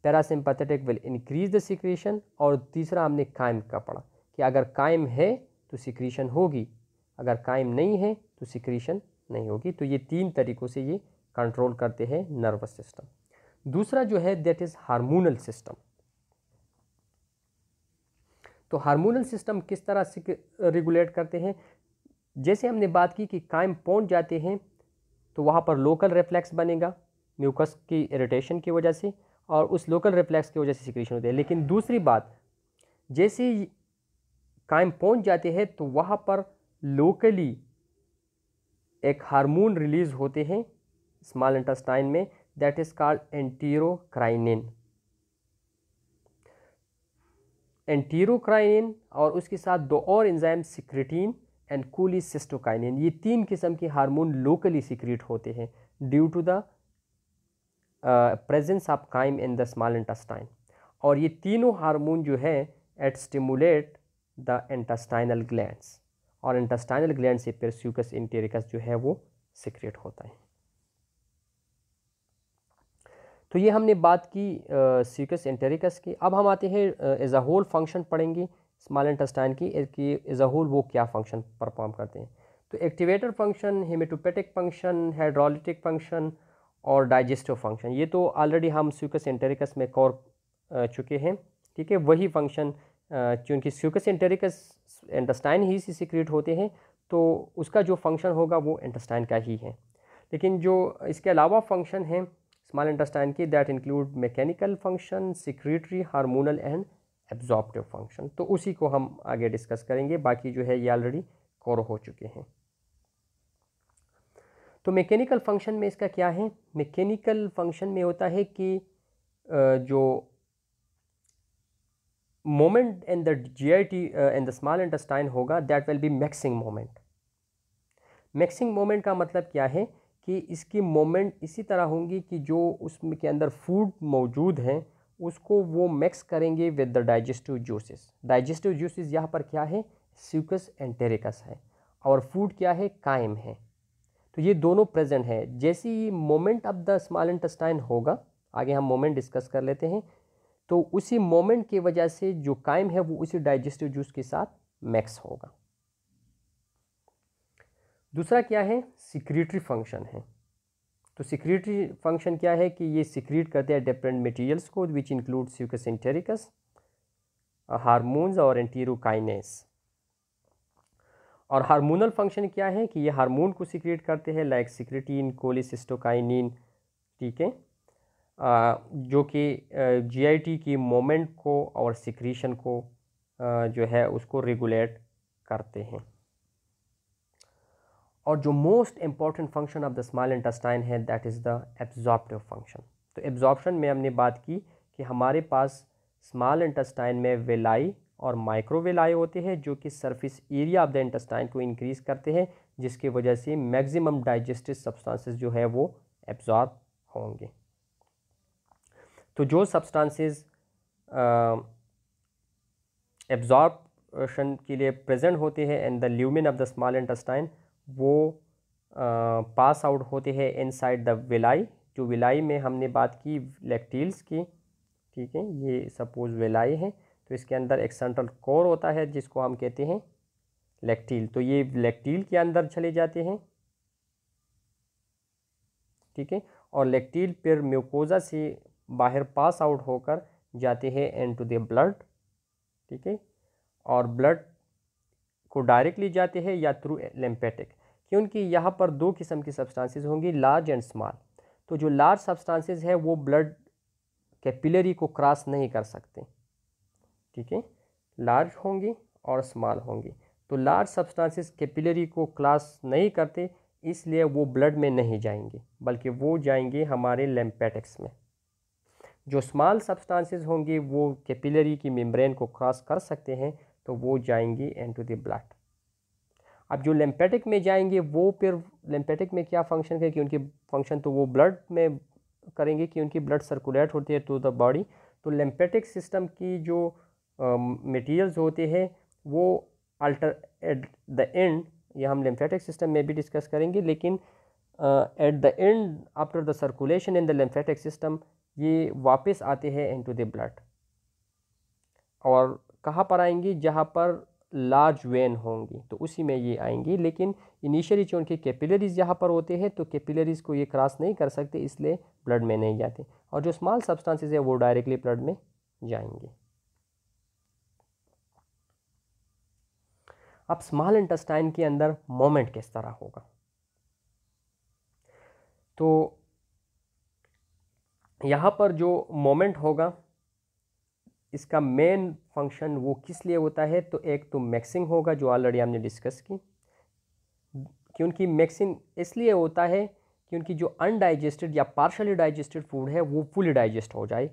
parasympathetic will increase the secretion, और तीसरा हमने कायम का पढ़ा कि अगर कायम है तो सिक्रीशन होगी, अगर कायम नहीं है तो सिक्रीशन नहीं होगी। तो ये 3 तरीक़ों से ये कंट्रोल करते हैं नर्वस सिस्टम। दूसरा जो है दैट इज़ हार्मोनल सिस्टम। तो हार्मोनल सिस्टम किस तरह से रेगुलेट करते हैं? जैसे हमने बात की कि कायम पहुंच जाते हैं तो वहाँ पर लोकल रिफ्लेक्स बनेगा म्यूकस की इरिटेशन की वजह से, और उस लोकल रिफ्लेक्स की वजह से सिक्रीशन होती है। लेकिन दूसरी बात, जैसे ही कायम पहुंच जाते हैं तो वहाँ पर लोकली एक हार्मोन रिलीज होते हैं स्मॉल इंटेस्टाइन में, दैट इज़ कॉल्ड एंटेरोक्राइनिन। एंटेरोक्राइनिन और उसके साथ 2 और एंजाइम सिक्रेटिन एंड कोलिसिस्टोकाइनिन, ये 3 किस्म के हार्मोन लोकली सिक्रेट होते हैं due to the presence of chyme in the small intestine. और ये तीनों हार्मोन जो है it stimulate the intestinal glands, और इंटेस्टाइनल ग्लैंड से फिर म्यूकस एंटेरिकस जो है वो सिक्रेट होता है। तो ये हमने बात की म्यूकस एंटेरिकस की। अब हम आते हैं एज अ होल फंक्शन पढ़ेंगे स्मॉल इंटेस्टाइन की कि एज अ होल वो क्या फंक्शन परफॉर्म करते हैं। तो activator function, hematopoietic function, hydrolytic function और डाइजेस्टिव फंक्शन, ये तो ऑलरेडी हम म्यूकस एंटेरिकस में कवर चुके हैं। ठीक है, वही फंक्शन चूँकि म्यूकस एंटेरिकस इंटेस्टाइन ही से सिक्रेट होते हैं तो उसका जो फंक्शन होगा वो इंटेस्टाइन का ही है। लेकिन जो इसके अलावा फंक्शन हैं स्मॉल इंटेस्टाइन की, that include mechanical function, secretory, hormonal and absorptive function. तो उसी को हम आगे डिस्कस करेंगे, बाकी जो है ये ऑलरेडी कवर हो चुके हैं। तो मैकेनिकल फंक्शन में इसका क्या है? मैकेनिकल फंक्शन में होता है कि जो moment in the GIT in the small intestine होगा that will be mixing moment. Mixing moment का मतलब क्या है कि इसकी मोमेंट इसी तरह होंगी कि जो उसमें के अंदर फूड मौजूद हैं उसको वो मिक्स करेंगे with the digestive juices. Digestive juices यहाँ पर क्या है? म्यूकस एंटेरिकस है, और फूड क्या है? काइम है। तो ये दोनों प्रेजेंट है। जैसे ही moment of the small intestine होगा, आगे हम मोमेंट डिस्कस कर लेते हैं, तो उसी मोमेंट की वजह से जो काइम है वो उसी डाइजेस्टिव जूस के साथ मिक्स होगा। दूसरा क्या है? सिक्रेटरी फंक्शन है। तो सिक्रेटरी फंक्शन क्या है कि ये सिक्रेट करते हैं डिफरेंट मटेरियल्स को which include mucus entericus, hormones और एंटेरोकाइनेस। और हार्मोनल फंक्शन क्या है कि ये हार्मोन को सिक्रेट करते हैं लाइक सिक्रेटिन, कोलिसिस्टोकाइनिन। ठीक है, जो कि जीआईटी की मोमेंट को और सिक्रीशन को जो है उसको रेगुलेट करते हैं। और जो most important function of the small intestine है that is the absorptive function. तो एब्जॉर्प्शन में हमने बात की कि हमारे पास स्मॉल इंटेस्टाइन में वेलाई और माइक्रोवेलाई होते हैं जो कि surface area of the intestine को इंक्रीज करते हैं, जिसकी वजह से मैक्सिमम डाइजेस्टिव सब्सटेंसेस जो है वो एब्जॉर्ब होंगे। तो जो सब्सटेंसेस एब्जॉर्प्शन के लिए प्रेजेंट होते हैं in the lumen of the small intestine वो पास आउट होते हैं इनसाइड द विलाई। जो विलाई में हमने बात की लैक्टील्स की, ठीक है, ये सपोज विलाई है तो इसके अंदर एक सेंट्रल कोर होता है जिसको हम कहते हैं लैक्टील। तो ये लैक्टील के अंदर चले जाते हैं, ठीक है, और लैक्टील फिर म्यूकोजा से बाहर पास आउट होकर जाते हैं इनटू द ब्लड। ठीक है, और ब्लड को डायरेक्टली जाते हैं या थ्रू लिम्फेटिक, क्योंकि यहाँ पर 2 किस्म की सब्सटेंसेस होंगी, लार्ज एंड स्मॉल। तो जो लार्ज सब्सटेंसेस है वो ब्लड कैपिलरी को क्रॉस नहीं कर सकते। ठीक है, लार्ज होंगी और स्मॉल होंगी। तो लार्ज सब्सटेंसेस कैपिलरी को क्रॉस नहीं करते, इसलिए वो ब्लड में नहीं जाएंगे बल्कि वो जाएंगे हमारे लिम्फेटिक्स में। जो स्मॉल सब्सटेंसेस होंगे वो कैपिलरी की मेम्ब्रेन को क्रॉस कर सकते हैं तो वो जाएंगी इनटू द ब्लड। अब जो लिम्फेटिक में जाएंगे वो फिर लिम्फेटिक में क्या फंक्शन है कि उनकी फंक्शन तो वो ब्लड में करेंगे कि उनकी ब्लड सर्कुलेट होती है टू द बॉडी। तो लिम्फेटिक सिस्टम की जो मटेरियल्स होते हैं वो अल्टर एट द एंड, ये हम लिम्फेटिक सिस्टम में भी डिस्कस करेंगे, लेकिन eight the and after the circulation in the lymphatic system ये वापस आते हैं इनटू द ब्लड। और कहाँ पर आएंगी? जहाँ पर लार्ज वेन होंगी तो उसी में ये आएंगी, लेकिन इनिशियली जो उनके कैपिलरीज यहाँ पर होते हैं तो कैपिलरीज को ये क्रॉस नहीं कर सकते, इसलिए ब्लड में नहीं जाते, और जो स्मॉल सब्सटेंसेस है वो डायरेक्टली ब्लड में जाएंगे। अब स्मॉल इंटेस्टाइन के अंदर मोमेंट किस तरह होगा? तो यहाँ पर जो मोमेंट होगा इसका मेन फंक्शन वो किस लिए होता है? तो एक तो मिक्सिंग होगा, जो ऑलरेडी हमने डिस्कस की, क्योंकि मिक्सिंग इसलिए होता है क्योंकि जो अनडाइजेस्टेड या पार्शली डाइजेस्टेड फूड है वो फुली डाइजेस्ट हो जाए।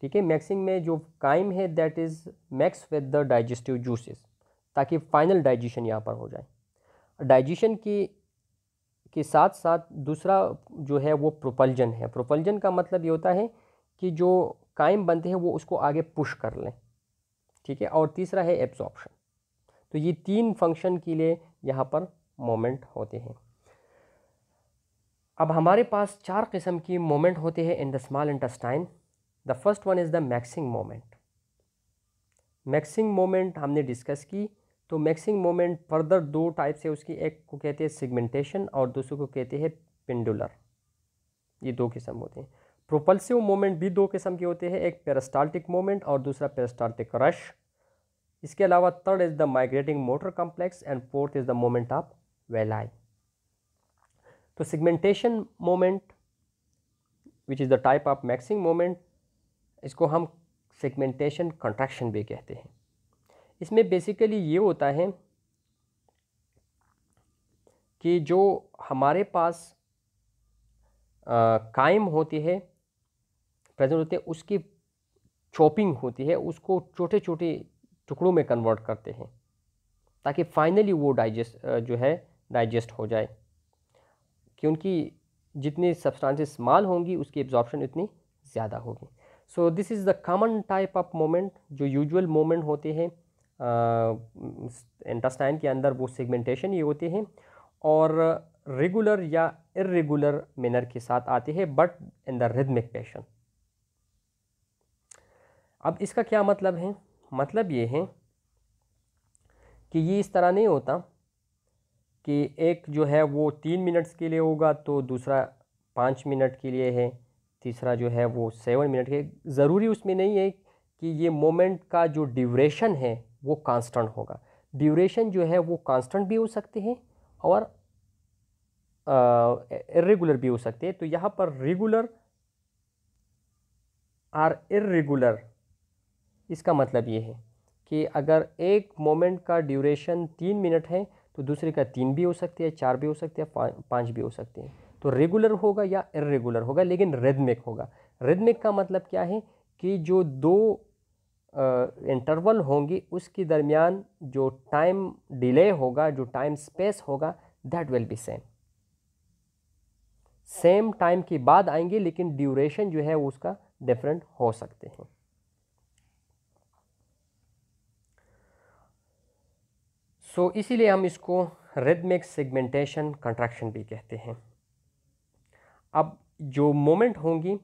ठीक है, मिक्सिंग में जो काइम है that is mix with the digestive juices, ताकि फाइनल डाइजेशन यहाँ पर हो जाए। डाइजेशन के साथ साथ दूसरा जो है वो प्रोपल्जन है। प्रोपल्जन का मतलब ये होता है कि जो काइम बनते हैं वो उसको आगे पुश कर लें। ठीक है, और तीसरा है एब्जॉर्प्शन। तो ये तीन फंक्शन के लिए यहाँ पर मोमेंट होते हैं। अब हमारे पास 4 किस्म की मोमेंट होते हैं इन the small intestine. The first one is the mixing moment. Mixing moment हमने डिस्कस की, तो मिक्सिंग मोमेंट फर्दर 2 टाइप से उसकी, एक को कहते हैं सेगमेंटेशन और दूसरे को कहते हैं पेंडुलर। ये 2 किस्म होते हैं। प्रोपल्सिव मोमेंट भी 2 किस्म के होते हैं, एक पेरिस्टाल्टिक मोमेंट और दूसरा पेरिस्टाल्टिक रश। इसके अलावा third is the migrating motor complex and fourth is the moment of villi. तो segmentation moment which is the type of mixing moment, इसको हम सेगमेंटेशन कंट्रैक्शन भी कहते हैं। इसमें बेसिकली ये होता है कि जो हमारे पास काइम होती है, प्रेजेंट होते हैं, उसकी चॉपिंग होती है, उसको छोटे छोटे टुकड़ों में कन्वर्ट करते हैं ताकि फाइनली वो डाइजेस्ट हो जाए, क्योंकि जितनी सब्सटेंसेस स्मॉल होंगी उसकी एब्जॉर्प्शन उतनी ज़्यादा होगी। So this is the common type of moment. जो यूजुअल मोमेंट होते हैं इंटेस्टाइन के अंदर वो सेगमेंटेशन ही होते हैं, और रेगुलर या इर्रेगुलर मैनर के साथ आते हैं, but in the rhythmic passion. अब इसका क्या मतलब है? मतलब ये है कि ये इस तरह नहीं होता कि एक जो है वो 3 मिनट्स के लिए होगा तो दूसरा 5 मिनट के लिए है, तीसरा जो है वो 7 मिनट के। ज़रूरी उसमें नहीं है कि ये मोमेंट का जो ड्यूरेशन है वो कांस्टेंट होगा। ड्यूरेशन जो है वो कांस्टेंट भी हो सकते हैं और इर्रेगुलर भी हो सकते हैं। तो यहाँ पर रेगुलर और इर्रेगुलर, इसका मतलब ये है कि अगर एक मोमेंट का ड्यूरेशन 3 मिनट है तो दूसरे का 3 भी हो सकते हैं, 4 भी हो सकते हैं, 5 भी हो सकते हैं। तो रेगुलर होगा या इर्रेगुलर होगा, लेकिन रिदमिक होगा। रिदमिक का मतलब क्या है कि जो 2 इंटरवल होंगी उसके दरमियान जो टाइम डिले होगा, जो टाइम स्पेस होगा, that will B same time के बाद आएंगे, लेकिन ड्यूरेशन जो है उसका डिफरेंट हो सकते हैं। सो इसीलिए हम इसको रिदमिक सेगमेंटेशन कंट्रैक्शन भी कहते हैं। अब जो मोमेंट होंगी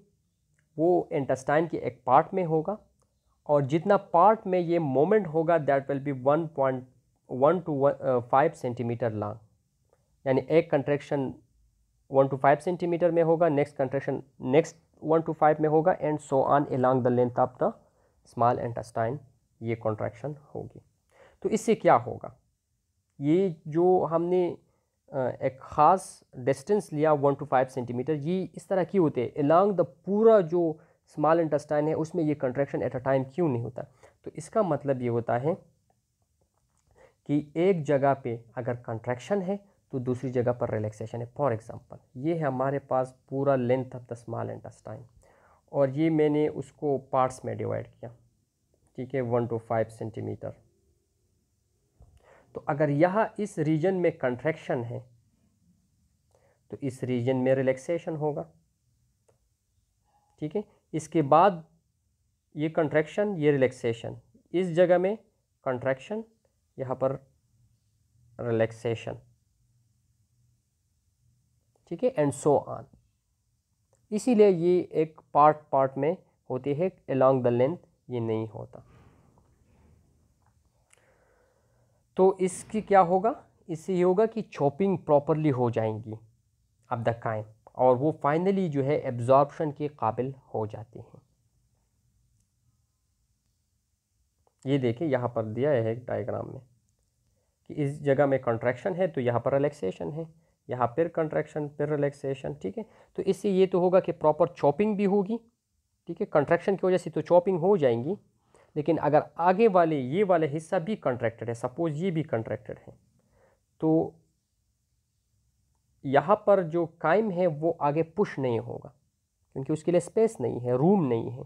वो इंटेस्टाइन के एक पार्ट में होगा, और जितना पार्ट में ये मोमेंट होगा that will B 1.1 to 5 centimetre long. यानी एक कंट्रैक्शन 1 to 5 सेंटीमीटर में होगा, नेक्स्ट कंट्रैक्शन नेक्स्ट 1 to 5 में होगा, and so on along the length of the small intestine ये कॉन्ट्रैक्शन होगी। तो इससे क्या होगा? ये जो हमने एक ख़ास डिस्टेंस लिया 1 to 5 सेंटीमीटर, ये इस तरह क्यों होते हैं अलोंग द पूरा जो स्मॉल इंटेस्टाइन है उसमें ये कंट्रैक्शन एट अ टाइम क्यों नहीं होता? तो इसका मतलब ये होता है कि एक जगह पे अगर कंट्रैक्शन है तो दूसरी जगह पर रिलैक्सेशन है। फॉर एग्जांपल ये है हमारे पास पूरा length of the small intestine, और ये मैंने उसको पार्ट्स में डिवाइड किया, ठीक है, 1 to 5 सेंटीमीटर। तो अगर यहाँ इस रीजन में कंट्रैक्शन है तो इस रीजन में रिलैक्सेशन होगा, ठीक है। इसके बाद ये कंट्रैक्शन, ये रिलैक्सेशन, इस जगह में कंट्रैक्शन, यहाँ पर रिलैक्सेशन, ठीक है, एंड सो ऑन। इसीलिए ये एक पार्ट में होते हैं, अलोंग द लेंथ ये नहीं होता। तो इसकी क्या होगा, इससे ये होगा कि चॉपिंग प्रॉपरली हो जाएंगी अब द काइम, और वो फाइनली जो है एब्जॉर्प्शन के काबिल हो जाती हैं। ये देखिए यहाँ पर दिया है डायग्राम में कि इस जगह में कंट्रैक्शन है तो यहाँ पर रिलैक्सेशन है, यहाँ पर कंट्रैक्शन फिर रिलैक्सेशन, ठीक है। तो इससे ये तो होगा कि प्रॉपर चॉपिंग भी होगी, ठीक है, कंट्रैक्शन की वजह से तो चॉपिंग हो जाएंगी। लेकिन अगर आगे वाले ये वाला हिस्सा भी कंट्रैक्टेड है, सपोज ये भी कंट्रैक्टेड है, तो यहाँ पर जो काइम है वो आगे पुश नहीं होगा, क्योंकि उसके लिए स्पेस नहीं है, रूम नहीं है।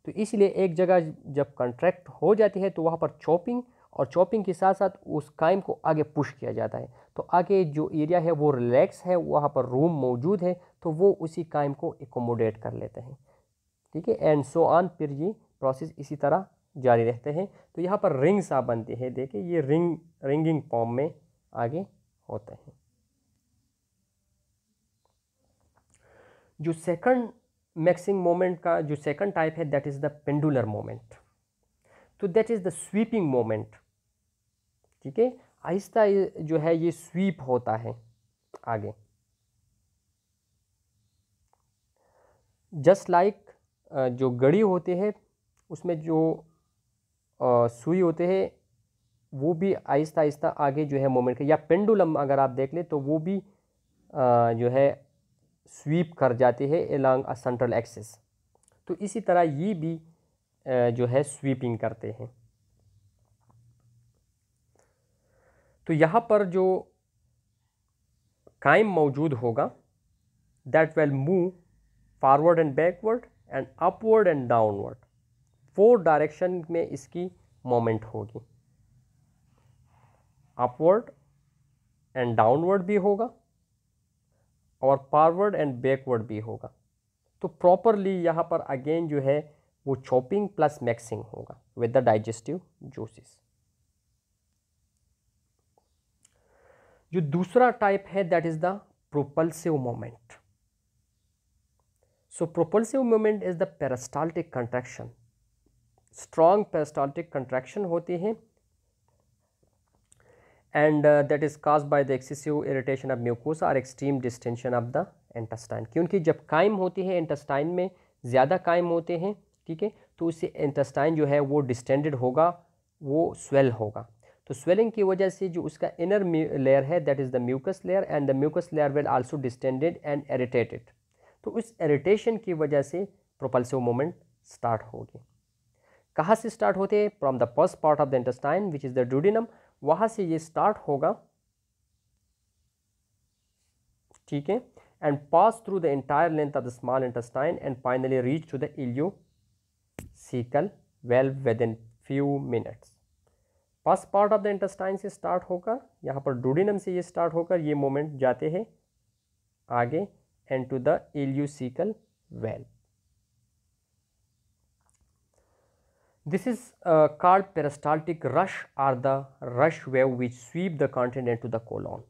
तो इसलिए एक जगह जब कंट्रैक्ट हो जाती है तो वहाँ पर चॉपिंग, और चॉपिंग के साथ साथ उस काइम को आगे पुश किया जाता है, तो आगे जो एरिया है वो रिलैक्स है, वहाँ पर रूम मौजूद है, तो वो उसी काइम को एकोमोडेट कर लेते हैं, ठीक है, एंड सो ऑन। फिर ये प्रोसेस इसी तरह जारी रहते हैं। तो यहाँ पर रिंग्स आप बनते हैं, देखिए ये रिंगिंग फॉर्म में आगे होते हैं। जो सेकंड मैक्सिंग मोमेंट का जो सेकंड टाइप है that is the pendular moment. तो that is the sweeping moment, ठीक है, आहिस्ता जो है ये स्वीप होता है आगे, जस्ट लाइक जो घड़ी होते हैं उसमें जो सुई होते हैं वो भी आहिस्ता आहिस्ता आगे जो है मोमेंट, या पेंडुलम अगर आप देख लें तो वो भी जो है स्वीप कर जाते हैं अलोंग अ सेंट्रल एक्सिस। तो इसी तरह ये भी जो है स्वीपिंग करते हैं। तो यहाँ पर जो काइम मौजूद होगा that will move forward and backward and upward and downward, 4 direction में इसकी मोमेंट होगी, अपवर्ड एंड डाउनवर्ड भी होगा और फॉरवर्ड एंड बैकवर्ड भी होगा। तो प्रॉपरली यहाँ पर अगेन जो है वो चॉपिंग प्लस मैक्सिंग होगा विद द डाइजेस्टिव जूसेस। जो दूसरा टाइप है that is the propulsive moment. So propulsive moment is the peristaltic contraction, strong peristaltic contraction होते हैं, and that is caused by the excessive irritation of mucosa or extreme distension of the intestine। क्योंकि जब crime होती है intestine में ज़्यादा crime होते हैं, ठीक है, तो उससे इंटेस्टाइन जो है वो डिस्टेंडेड होगा, वो स्वेल होगा। तो स्वेलिंग की वजह से जो उसका इनर लेयर है that is the mucous layer, and the mucous layer will also distended and irritated. तो उस इरिटेशन की वजह से प्रोपल्सिव मूवमेंट स्टार्ट होगी। कहाँ से स्टार्ट होते हैं? From the first part of the intestine which is the duodenum, वहाँ से ये स्टार्ट होगा, ठीक है, and pass through the entire length of the small intestine and finally reach to the ileocecal valve within few minutes. First part of the intestine से start होकर यहाँ पर ड्यूडिनम से ये स्टार्ट होकर ये मोमेंट जाते हैं आगे and to the ileocecal valve. This is called peristaltic rush or the rush wave which sweep the content into the colon,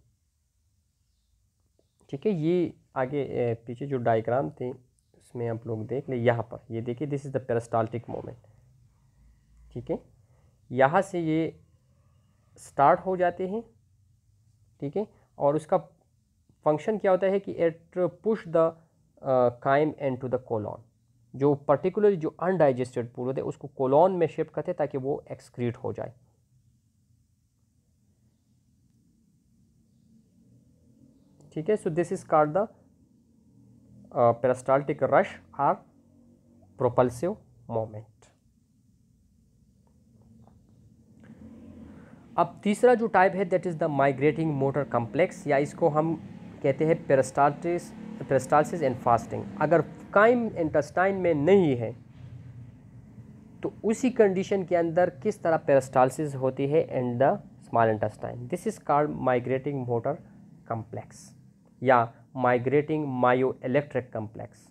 ठीक है। ये आगे पीछे जो डायग्राम थे उसमें आप लोग देख लें, यहाँ पर ये देखिए this is the peristaltic moment, ठीक है, यहाँ से ये स्टार्ट हो जाते हैं, ठीक है, और उसका फंक्शन क्या होता है कि it push the chyme into the colon. जो पर्टिकुलरली जो अनडाइजेस्टेड फूड होते हैं उसको कोलॉन में शिफ्ट करते हैं ताकि वो एक्सक्रीट हो जाए, ठीक है। So this is called the peristaltic rush और प्रोपल्सिव मोमेंट। अब तीसरा जो टाइप है that is the migrating motor complex, या इसको हम कहते हैं पेरिस्टाल्सिस एंड फास्टिंग। अगर काइम इंटेस्टाइन में नहीं है तो उसी कंडीशन के अंदर किस तरह पेरिस्टाल्सिस होती है इन the small intestine, this is called migrating motor complex या माइग्रेटिंग मायो इलेक्ट्रिक कॉम्प्लेक्स,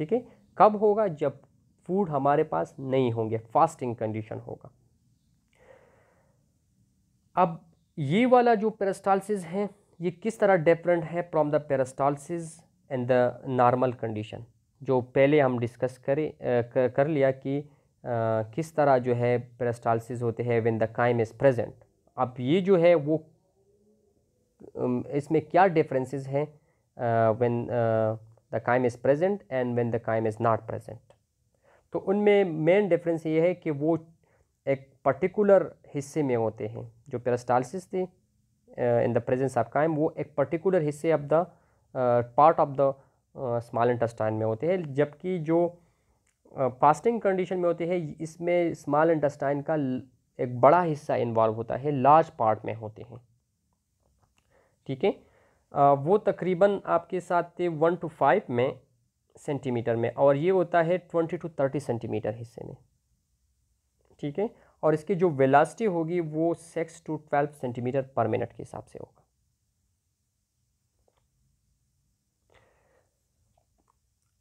ठीक है। कब होगा? जब फूड हमारे पास नहीं होंगे, फास्टिंग कंडीशन होगा। अब ये वाला जो पेरिस्टाल्सिस है ये किस तरह डिफरेंट है from the peristalsis and the normal condition, जो पहले हम डिस्कस कर लिया कि किस तरह जो है पेरिस्टाल्सिस होते हैं when the chyme is present. अब ये जो है वो इसमें क्या डिफरेंसेस हैं when the chyme is present and when the chyme is not present. तो उनमें मेन डिफरेंस ये है कि वो एक पर्टिकुलर हिस्से में होते हैं। जो पेरिस्टाल्सिस थी in the presence of chyme, वो एक पर्टिकुलर हिस्से of the part of the small intestine में होते हैं, जबकि जो फास्टिंग कंडीशन में होते हैं इसमें स्मॉल इंटेस्टाइन का एक बड़ा हिस्सा इन्वॉल्व होता है, लार्ज पार्ट में होते हैं। ठीक है, वो तकरीबन आपके साथ थे 1 to 5 में सेंटीमीटर में, और ये होता है 20 to 30 सेंटीमीटर हिस्से में। ठीक है, और इसकी जो वेलोसिटी होगी वो 6 to 12 सेंटीमीटर पर मिनट के हिसाब से होगा।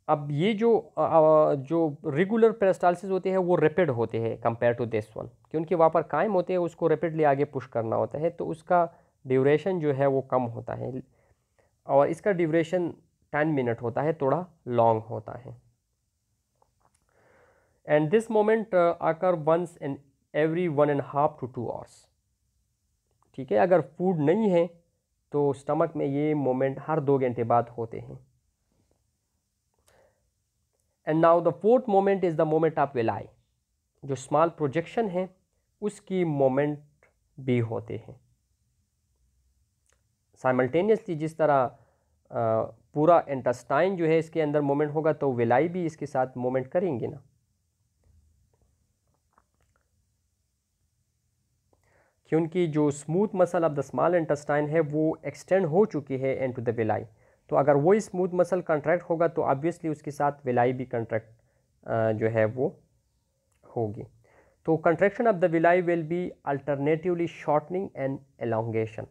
अब ये जो रेगुलर पेरिस्टाल्सिस होते हैं वो रैपिड होते हैं कंपेयर टू दिस वन, कि उनके वहाँ पर कायम होते हैं, उसको रैपिडली आगे पुश करना होता है, तो उसका ड्यूरेशन जो है वो कम होता है, और इसका ड्यूरेशन 10 मिनट होता है, थोड़ा लॉन्ग होता है। एंड दिस मोमेंट आकर once in every 1.5 to 2 hours. ठीक है, अगर फूड नहीं है तो स्टमक में ये मोमेंट हर 2 घंटे बाद होते हैं। And now the fourth moment is the moment of villi, जो स्मॉल प्रोजेक्शन है उसकी मोमेंट भी होते हैं साइमल्टेनियसली। जिस तरह पूरा इंटेस्टाइन जो है इसके अंदर मोमेंट होगा, तो विलाई भी इसके साथ मोमेंट करेंगे ना, क्योंकि जो smooth muscle of the small intestine है वो एक्सटेंड हो चुकी है इनटू द विलाई। तो अगर वही स्मूथ मसल कंट्रैक्ट होगा तो ऑब्वियसली उसके साथ विलाई भी कंट्रैक्ट जो है वो होगी। तो contraction of the villi will be alternatively shortening and elongation.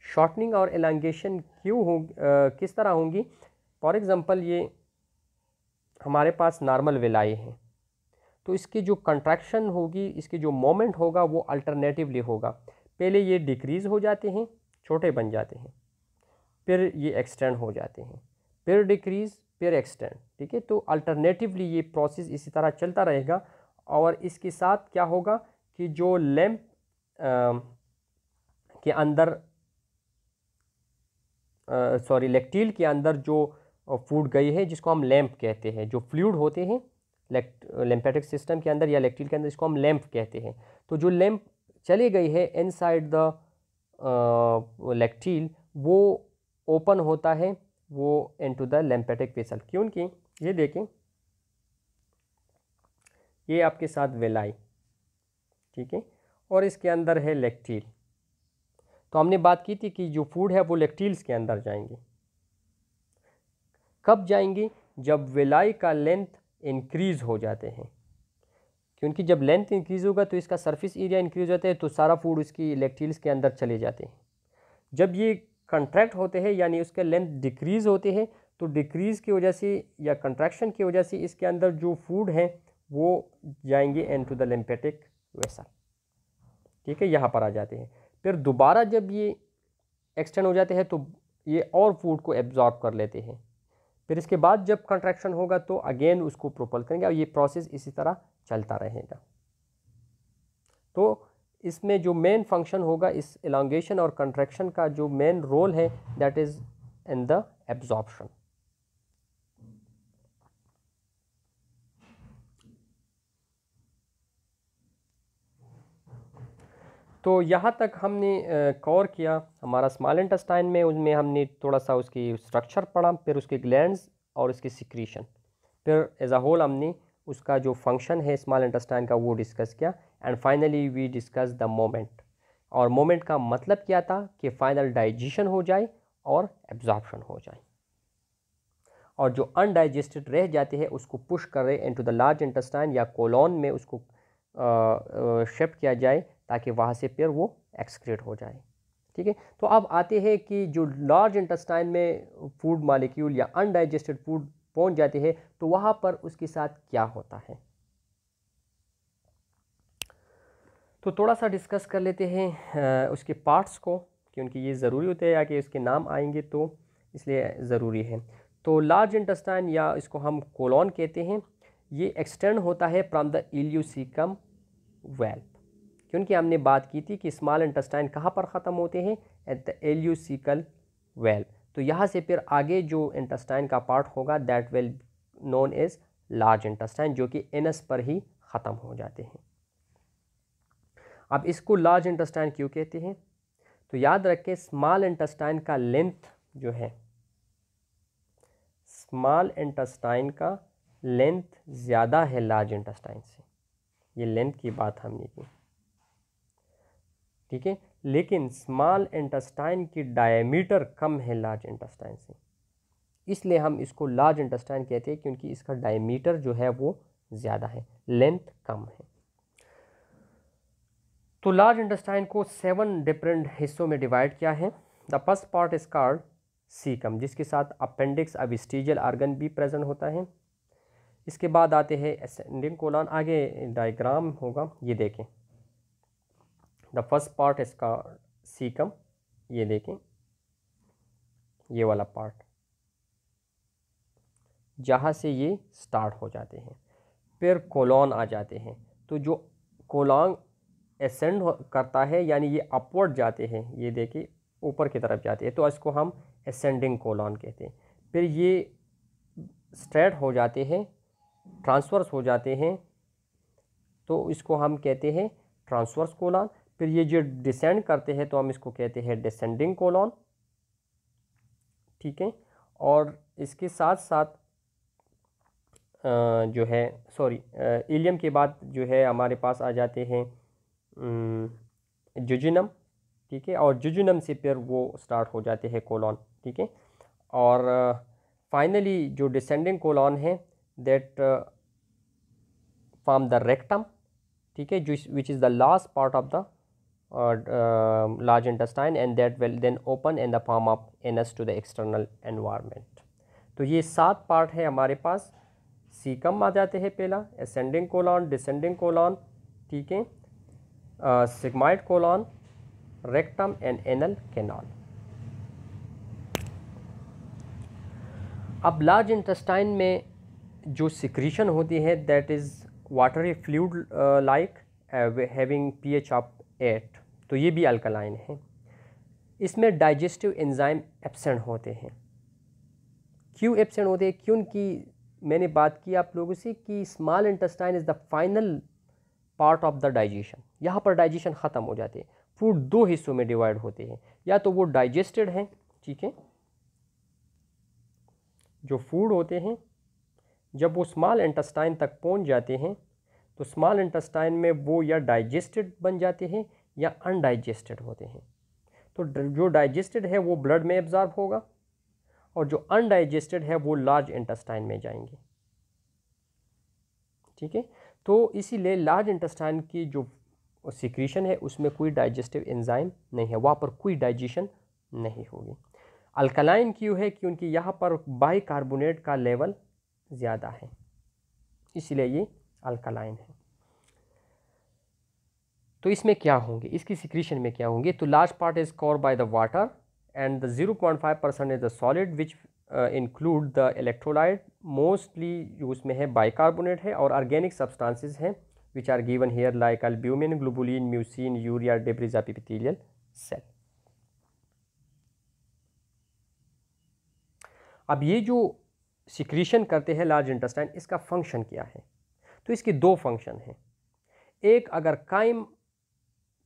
Shortening और एलोंगेशन क्यों हो, किस तरह होंगी? फॉर एग्जांपल ये हमारे पास नॉर्मल विलाई है, तो इसकी जो कंट्रैक्शन होगी, इसकी जो मोमेंट होगा वो अल्टरनेटिवली होगा। पहले ये डिक्रीज़ हो जाते हैं, छोटे बन जाते हैं, फिर ये एक्सटेंड हो जाते हैं, फिर डिक्रीज़, फिर एक्सटेंड। ठीक है, तो अल्टरनेटिवली ये प्रोसेस इसी तरह चलता रहेगा। और इसके साथ क्या होगा कि जो लैंप के अंदर लेक्टिल के अंदर जो फूड गई है, जिसको हम लैंप कहते हैं, जो फ्लूइड होते हैं लिम्फेटिक सिस्टम के अंदर या लेक्टिल के अंदर, इसको हम लैंप कहते हैं। तो जो लैंप चली गई है इनसाइड द लेक्टिल, वो ओपन होता है वो इनटू द लिम्फेटिक वेसल। क्योंकि ये देखें, ये आपके साथ वेलाई, ठीक है, और इसके अंदर है लेक्टिल। तो हमने बात की थी कि जो फूड है वो लेक्टिल्स के अंदर जाएंगे। कब जाएंगी? जब वेलाई का लेंथ इंक्रीज़ हो जाते हैं, क्योंकि जब लेंथ इंक्रीज़ होगा तो इसका सरफेस एरिया इंक्रीज़ होता है, तो सारा फूड इसकी लेक्टिल्स के अंदर चले जाते हैं। जब ये कंट्रैक्ट होते हैं यानी उसके लेंथ डिक्रीज़ होते हैं, तो डिक्रीज़ की वजह से या कंट्रैक्शन की वजह से इसके अंदर जो फूड है वो जाएंगे इनटू द लिम्फेटिक वेसल। ठीक है, यहाँ पर आ जाते हैं। फिर दोबारा जब ये एक्सटेंड हो जाते हैं तो ये और फूड को एब्जॉर्ब कर लेते हैं। फिर इसके बाद जब कंट्रैक्शन होगा तो अगेन उसको प्रोपल करेंगे, और ये प्रोसेस इसी तरह चलता रहेगा। तो इसमें जो मेन फंक्शन होगा, इस एलोंगेशन और कंट्रैक्शन का जो मेन रोल है, that is in the absorption. तो यहाँ तक हमने कवर किया हमारा स्मॉल इंटेस्टाइन में। उसमें हमने थोड़ा सा उसकी स्ट्रक्चर पढ़ा, फिर उसके ग्लैंड्स और उसकी सिक्रीशन, फिर एज अ होल हमने उसका जो फंक्शन है स्मॉल इंटेस्टाइन का वो डिस्कस किया। And finally we discuss the movement. और मोमेंट का मतलब क्या था कि फाइनल डाइजेशन हो जाए और एब्जॉर्प्शन हो जाए, और जो अनडाइजेस्टेड रह जाते हैं उसको पुश कर रहे इनटू द लार्ज इंटेस्टाइन या कोलोन में उसको शिफ्ट किया जाए, ताकि वहाँ से फिर वो एक्सक्रीट हो जाए। ठीक है, तो अब आते हैं कि जो लार्ज इंटेस्टाइन में फूड मॉलिक्यूल या अनडाइजेस्टेड फूड पहुँच जाते हैं, तो वहाँ पर उसके साथ क्या होता है। तो थोड़ा सा डिस्कस कर लेते हैं उसके पार्ट्स को क्योंकि ये ज़रूरी होता है या कि इसके नाम आएंगे तो इसलिए ज़रूरी है। तो लार्ज इंटेस्टाइन या इसको हम कोलॉन कहते हैं, ये एक्सटेंड होता है फ्रॉम द इलियोसिकम वेल्व, क्योंकि हमने बात की थी कि स्मॉल इंटेस्टाइन कहाँ पर ख़त्म होते हैं, एट द इलियोसिकल वेल्व। तो यहाँ से फिर आगे जो इंटेस्टाइन का पार्ट होगा that will known as large intestine, जो कि एनस पर ही ख़त्म हो जाते हैं। अब इसको लार्ज इंटेस्टाइन क्यों कहते हैं, तो याद रखें स्मॉल इंटेस्टाइन का लेंथ जो है, स्मॉल इंटेस्टाइन का लेंथ ज़्यादा है लार्ज इंटेस्टाइन से, ये लेंथ की बात हमने की, ठीक है। लेकिन स्मॉल इंटेस्टाइन की डायमीटर कम है लार्ज इंटेस्टाइन से, इसलिए हम इसको लार्ज इंटेस्टाइन कहते हैं, क्योंकि इसका डायमीटर जो है वो ज़्यादा है, लेंथ कम है। तो लार्ज इंटेस्टाइन को 7 डिफरेंट हिस्सों में डिवाइड किया है। The first part is called caecum, जिसके साथ अपेंडिक्स अब वेस्टिजियल ऑर्गन भी प्रेजेंट होता है। इसके बाद आते हैं असेंडिंग कोलन, आगे डायग्राम होगा, ये देखें। The first part is called caecum, ये देखें ये वाला पार्ट, जहाँ से ये स्टार्ट हो जाते हैं, फिर कोलन आ जाते हैं। तो जो कोलन एसेंड करता है यानी ये अपवर्ड जाते हैं, ये देखिए ऊपर की तरफ जाते हैं, तो इसको हम असेंडिंग कोलन कहते हैं। फिर ये स्ट्रेट हो जाते हैं, ट्रांसवर्स हो जाते हैं, तो इसको हम कहते हैं ट्रांसवर्स कोलन। फिर ये जो डिसेंड करते हैं तो हम इसको कहते हैं डिसेंडिंग कोलन, ठीक है। और इसके साथ साथ जो है इलियम के बाद जो है हमारे पास आ जाते हैं जुजिनम, ठीक है, और जुजिनम से फिर वो स्टार्ट हो जाते हैं कोलन, ठीक है। और फाइनली जो डिसेंडिंग कोलन है दैट फ्रॉम द रेक्टम, ठीक है, जो which is the last part of the large intestine and that will then open in the form of anus to the external environment. तो ये 7 पार्ट है हमारे पास। Caecum आ जाते हैं पहला, असेंडिंग कोलन, डिसेंडिंग कोलन, ठीक है, sigmoid colon, rectum and anal canal. अब लार्ज इंटेस्टाइन में जो सिक्रीशन होती है that is watery fluid like having pH of 8, तो ये भी अल्कलाइन है। इसमें डाइजेस्टिव एंजाइम एब्सेंट होते हैं। क्यों एब्सेंट होते हैं, क्योंकि मैंने बात की आप लोगों से कि small intestine is the final part of the digestion, यहाँ पर डाइजेशन ख़त्म हो जाते हैं। फूड 2 हिस्सों में डिवाइड होते हैं, या तो वो डाइजेस्टेड हैं, ठीक है, जो फूड होते हैं जब वो स्मॉल इंटेस्टाइन तक पहुँच जाते हैं तो स्मॉल इंटेस्टाइन में वो या डाइजेस्टेड बन जाते हैं या अनडाइजेस्टेड होते हैं। तो जो डाइजेस्टेड है वो ब्लड में एब्जॉर्ब होगा, और जो अनडाइजेस्टेड है वो लार्ज इंटेस्टाइन में जाएंगे, ठीक है। तो इसीलिए लार्ज इंटेस्टाइन की जो सिक्रीशन है उसमें कोई डाइजेस्टिव एंजाइम नहीं है, वहाँ पर कोई डाइजेशन नहीं होगी। अल्कलाइन क्यों है, क्योंकि यहाँ पर बाइकार्बोनेट का लेवल ज़्यादा है, इसलिए ये अल्कलाइन है। तो इसमें क्या होंगे, इसकी सिक्रीशन में क्या होंगे, तो large part is cover by the water and the 0.5% is the solid which include the electrolyte, mostly उसमें है बाइकार्बोनेट है, और ऑर्गेनिक सब्सटेंसेस हैं which are given here like albumin, globulin, mucin, urea, debris of epithelial cell. अब ये जो secretion करते हैं लार्ज इंटेस्टाइन, इसका फंक्शन क्या है, तो इसके 2 फंक्शन हैं। एक, अगर काइम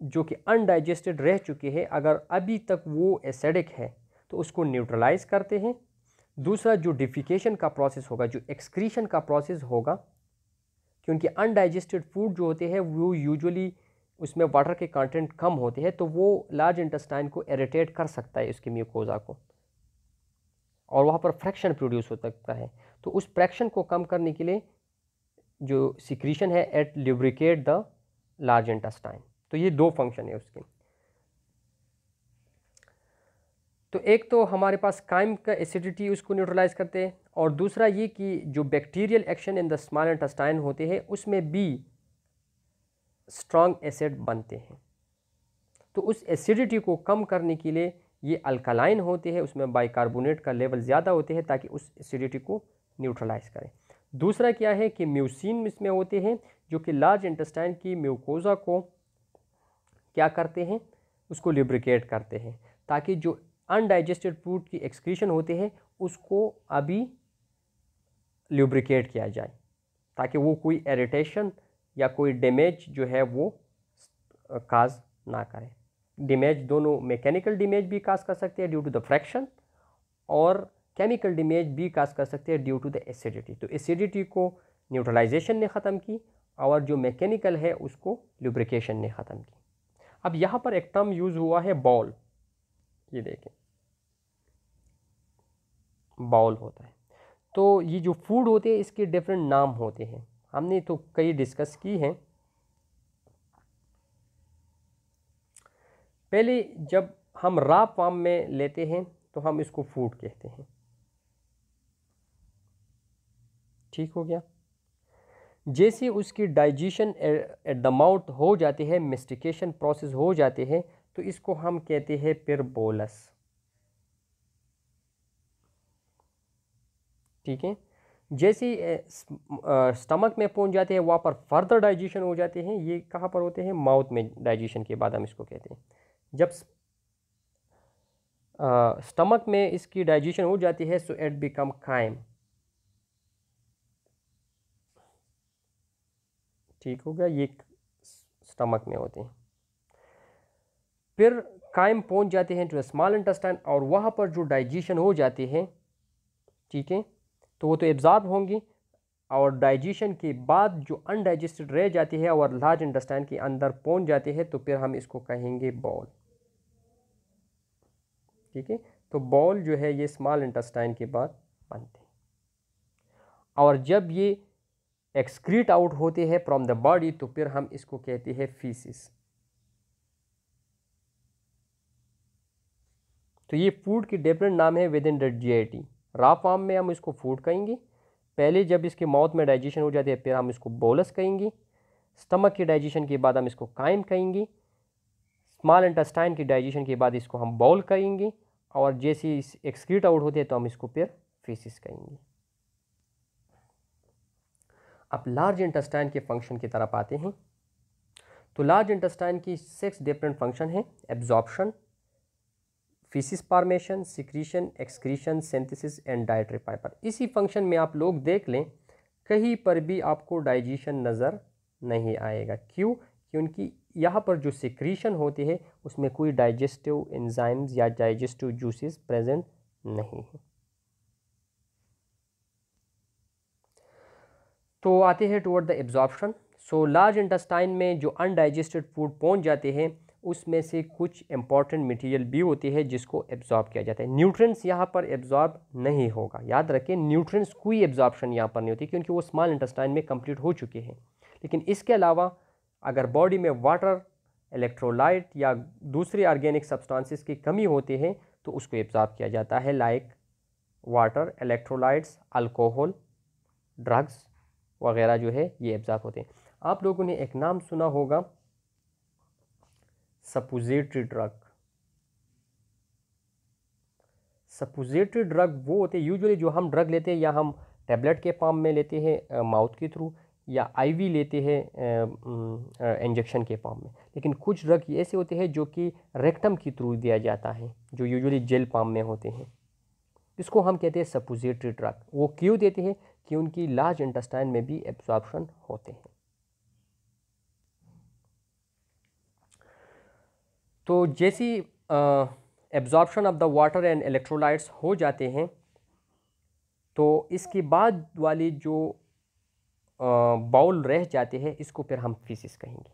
जो कि अनडाइजेस्टेड रह चुके हैं अगर अभी तक वो एसिडिक है तो उसको न्यूट्रलाइज करते हैं। दूसरा, जो डिफिकेशन का प्रोसेस होगा, जो एक्सक्रीशन का प्रोसेस होगा, क्योंकि अनडाइजेस्टेड फूड जो होते हैं वो यूजुअली उसमें वाटर के कंटेंट कम होते हैं, तो वो लार्ज इंटेस्टाइन को इरिटेट कर सकता है, उसकी म्यूकोजा को, और वहाँ पर फ्रैक्शन प्रोड्यूस हो सकता है। तो उस फ्रैक्शन को कम करने के लिए जो सिक्रीशन है it lubricate the large intestine. तो ये 2 फंक्शन है उसके। तो एक तो हमारे पास काइम का एसिडिटी उसको न्यूट्रलाइज करते हैं, और दूसरा ये कि जो bacterial action in the small intestine होते हैं उसमें भी स्ट्रॉन्ग एसिड बनते हैं। तो उस एसिडिटी को कम करने के लिए ये अल्कलाइन होते हैं, उसमें बाइकार्बोनेट का लेवल ज़्यादा होते हैं ताकि उस एसिडिटी को न्यूट्रलाइज करें। दूसरा क्या है कि म्यूसिन इसमें होते हैं जो कि लार्ज इंटेस्टाइन की म्यूकोजा को क्या करते हैं, उसको लिब्रिकेट करते हैं ताकि जो अनडाइजेस्टेड फूड की एक्सक्रीशन होते हैं उसको अभी ल्यूब्रिकेट किया जाए ताकि वो कोई इरिटेशन या कोई डैमेज जो है वो काज ना करे। डैमेज दोनों मैकेनिकल डैमेज भी काज कर सकते हैं ड्यू टू द फ्रैक्शन और केमिकल डैमेज भी काज कर सकते हैं ड्यू टू द एसिडिटी। तो एसिडिटी को न्यूट्रलाइजेशन ने ख़त्म की और जो मैकेनिकल है उसको लुब्रिकेशन ने ख़त्म की। अब यहाँ पर एक टर्म यूज़ हुआ है बाउल, ये देखें बाउल होता है। तो ये जो फूड होते हैं इसके डिफरेंट नाम होते हैं, हमने तो कई डिस्कस की हैं। पहले जब हम रॉ फॉर्म में लेते हैं तो हम इसको फूड कहते हैं, ठीक हो गया। जैसे उसकी डाइजेशन एट द माउथ हो जाते हैं, मेस्टिकेशन प्रोसेस हो जाते हैं, तो इसको हम कहते हैं फिर बोलस, ठीक है। जैसे स्टमक में पहुंच जाते हैं वहाँ पर फर्दर डाइजेशन हो जाते हैं, ये कहाँ पर होते हैं, माउथ में डाइजेशन के बाद हम इसको कहते हैं। जब स्टमक में इसकी डाइजेशन हो जाती है सो इट बिकम काइम, ठीक हो गया, ये स्टमक में होते हैं। फिर काइम पहुंच जाते हैं टू स्मॉल इंटेस्टाइन और वहाँ पर जो डाइजेशन हो जाते हैं, ठीक है, तो वो तो एब्जॉर्ब होंगी और डाइजेशन के बाद जो अनडाइजेस्टेड रह जाती है और लार्ज इंटेस्टाइन के अंदर पहुंच जाते हैं तो फिर हम इसको कहेंगे बॉल, ठीक है। तो बॉल जो है ये स्मॉल इंटेस्टाइन के बाद बनते हैं और जब ये एक्सक्रीट आउट होते हैं फ्रॉम द बॉडी तो फिर हम इसको कहते हैं फीसिस। तो ये फूड की डिफरेंट नाम है within the GIT. Raw form में हम इसको फूड कहेंगे, पहले जब इसके माउथ में डाइजेशन हो जाती है फिर हम इसको बोलस कहेंगे, स्टमक की डाइजेशन के बाद हम इसको काइम कहेंगे, स्मॉल इंटेस्टाइन की डाइजेशन के बाद इसको हम बाउल कहेंगे और जैसे एक्सक्रीट आउट होते हैं तो हम इसको फिर फीसिस कहेंगे। अब लार्ज इंटेस्टाइन के फंक्शन की तरफ आते हैं। तो लार्ज इंटेस्टाइन की 6 डिफरेंट फंक्शन हैं, absorption, faeces formation, secretion, excretion, synthesis and dietary fibre. इसी फंक्शन में आप लोग देख लें कहीं पर भी आपको डाइजेशन नज़र नहीं आएगा, क्यों, क्योंकि यहाँ पर जो सिक्रीशन होती है उसमें कोई डाइजेस्टिव एंजाइम्स या डाइजेस्टिव जूसेस प्रेजेंट नहीं है। तो आते हैं toward the absorption. So large intestine में जो अनडाइजेस्टेड फूड पहुंच जाते हैं उसमें से कुछ इंपॉर्टेंट मटेरियल भी होती है जिसको एब्जॉर्ब किया जाता है। न्यूट्रिएंट्स यहाँ पर एब्जॉर्ब नहीं होगा, याद रखें न्यूट्रिएंट्स कोई एब्जॉर्प्शन यहाँ पर नहीं होती क्योंकि वो स्मॉल इंटेस्टाइन में कंप्लीट हो चुके हैं। लेकिन इसके अलावा अगर बॉडी में वाटर, इलेक्ट्रोलाइट या दूसरे ऑर्गेनिक सब्सटेंसेस की कमी होती है तो उसको एब्जॉर्ब किया जाता है, like water, electrolytes, alcohol, drugs वगैरह जो है ये एब्जॉर्ब होते हैं। आप लोगों ने एक नाम सुना होगा सपोजिटरी ड्रग। सपोजिटरी ड्रग वो होते हैं यूजुअली जो हम ड्रग लेते हैं या हम टैबलेट के फॉर्म में लेते हैं माउथ के थ्रू या आईवी लेते हैं इंजेक्शन के फॉर्म में, लेकिन कुछ ड्रग ऐसे होते हैं जो कि रेक्टम के थ्रू दिया जाता है जो यूजुअली जेल फॉर्म में होते हैं, इसको हम कहते हैं सपोजिटरी ड्रग। वो क्यों देते हैं कि उनकी लार्ज इंटेस्टाइन में भी एब्जॉर्प्शन होते हैं। तो जैसी absorption of the water and electrolytes हो जाते हैं तो इसके बाद वाली जो बाउल रह जाते हैं इसको फिर हम फीसिस कहेंगे,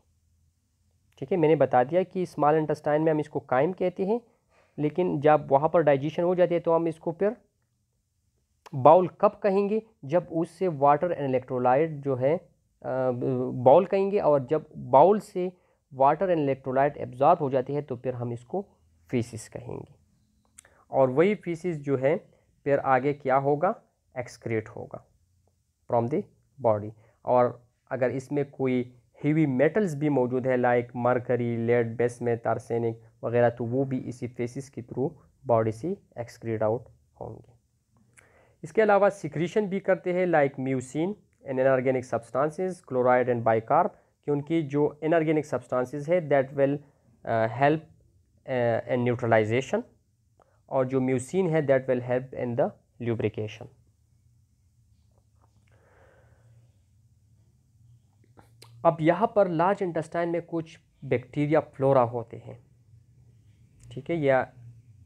ठीक है। मैंने बता दिया कि स्मॉल इंटेस्टाइन में हम इसको काइम कहते हैं, लेकिन जब वहाँ पर डाइजेशन हो जाती है तो हम इसको फिर बाउल कब कहेंगे, जब उससे वाटर एंड इलेक्ट्रोलाइट जो है बाउल कहेंगे, और जब बाउल से वाटर एंड इलेक्ट्रोलाइट एब्जॉर्ब हो जाती है तो फिर हम इसको फीसिस कहेंगे। और वही फीसिस जो है फिर आगे क्या होगा, एक्सक्रीट होगा फ्रॉम द बॉडी। और अगर इसमें कोई हेवी मेटल्स भी मौजूद है like mercury, lead, bismuth, arsenic वगैरह, तो वो भी इसी फेसिस के थ्रू बॉडी से एक्सक्रीट आउट होंगे। इसके अलावा सिक्रीशन भी करते हैं like mucin and inorganic substances, chloride and bicarb, कि उनकी जो इनऑर्गेनिक सब्सटेंसेस है that will help in neutralisation, और जो म्यूसिन है that will help in the lubrication. अब यहाँ पर लार्ज इंटेस्टाइन में कुछ बैक्टीरिया फ्लोरा होते हैं, ठीक है। या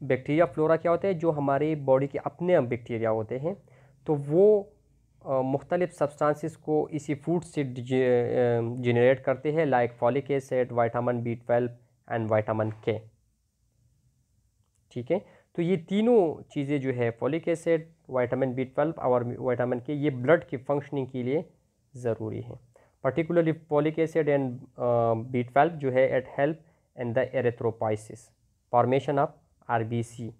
बैक्टीरिया फ्लोरा क्या होते हैं, जो हमारे बॉडी के अपने बैक्टीरिया होते हैं, तो वो मुख्तलिफ सब्सटेंसेस को इसी फूड से जनरेट करते हैं like folic acid, vitamin B12 and vitamin K, ठीक है। तो ये तीनों चीज़ें जो है फॉलिक एसिड, विटामिन B12 और विटामिन K, ये ब्लड की फंक्शनिंग के लिए ज़रूरी है। Particularly folic acid and B12 जो है it help in the erythropoiesis, formation of RBC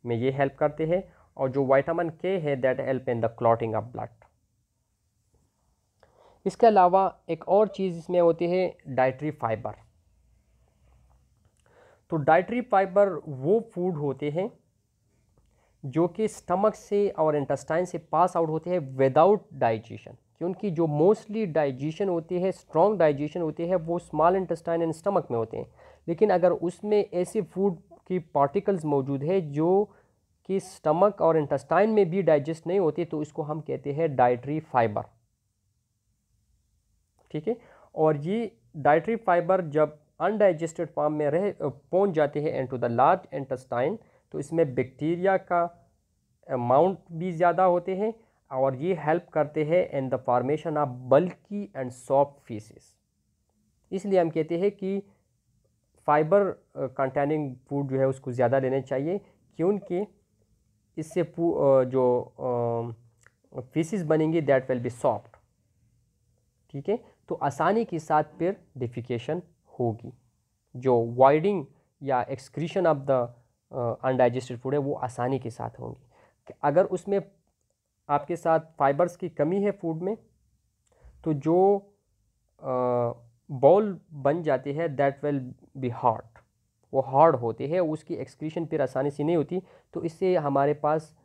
में ये हेल्प करते हैं, और जो विटामिन K है that help in the clotting of blood. इसके अलावा एक और चीज़ इसमें होती है डाइटरी फाइबर। तो डाइटरी फाइबर वो फूड होते हैं जो कि स्टमक से और इंटेस्टाइन से पास आउट होते हैं विदाउट डाइजेशन, क्योंकि जो मोस्टली डाइजेशन होती है, स्ट्रॉन्ग डाइजेशन होती है, वो स्मॉल इंटेस्टाइन एंड स्टमक में होते हैं। लेकिन अगर उसमें ऐसे फूड की पार्टिकल्स मौजूद है जो कि स्टमक और इंटेस्टाइन में भी डाइजेस्ट नहीं होती, तो इसको हम कहते हैं डाइटरी फाइबर, ठीक है। और ये डाइटरी फाइबर जब अनडाइजेस्टेड फॉर्म में पहुंच जाते हैं इनटू द लार्ज इंटेस्टाइन, तो इसमें बैक्टीरिया का अमाउंट भी ज़्यादा होते हैं, और ये हेल्प करते हैं in the formation of bulky and soft faeces. इसलिए हम कहते हैं कि फाइबर कंटेनिंग फूड जो है उसको ज़्यादा लेने चाहिए, क्योंकि इससे जो फीसेस बनेंगी दैट विल बी सॉफ्ट, ठीक है। तो आसानी के साथ फिर डिफिकेशन होगी, जो वाइडिंग या excretion of the undigested food है वो आसानी के साथ होंगी। अगर उसमें आपके साथ फाइबर्स की कमी है फूड में, तो जो बॉल बन जाती है दैट विल बी हार्ड, वो हार्ड होते हैं, उसकी एक्सक्रीशन फिर आसानी से नहीं होती, तो इससे हमारे पास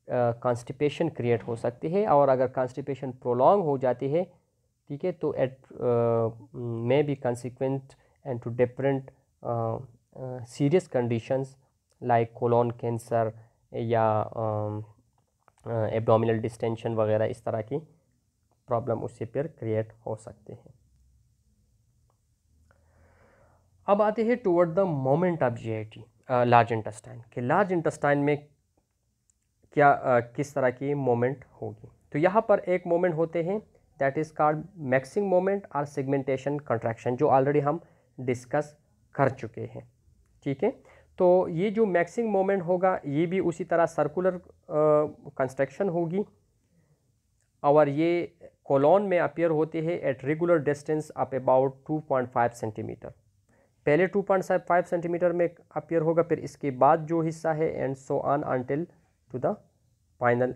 कॉन्स्टिपेशन क्रिएट हो सकती है, और अगर कॉन्स्टिपेशन प्रोलॉन्ग हो जाती है, ठीक है, तो it may be consequent and to different serious conditions like colon cancer या एब्डोमिनल डिस्टेंशन वगैरह, इस तरह की प्रॉब्लम उससे फिर क्रिएट हो सकते हैं। अब आते हैं toward the moment of GIT large intestine, कि लार्ज इंटेस्टाइन में क्या किस तरह की मोमेंट होगी। तो यहाँ पर एक मोमेंट होते हैं that is called maxing moment और सेगमेंटेशन कंट्रैक्शन, जो ऑलरेडी हम डिस्कस कर चुके हैं, ठीक है। तो ये जो मैक्सिंग मोमेंट होगा ये भी उसी तरह सर्कुलर कंस्ट्रक्शन होगी, और ये कोलोन में अपीयर होते हैं at regular distance of about 2.5 centimetre. पहले 2.5 सेंटीमीटर में अपीयर होगा, फिर इसके बाद जो हिस्सा है and so on until to the final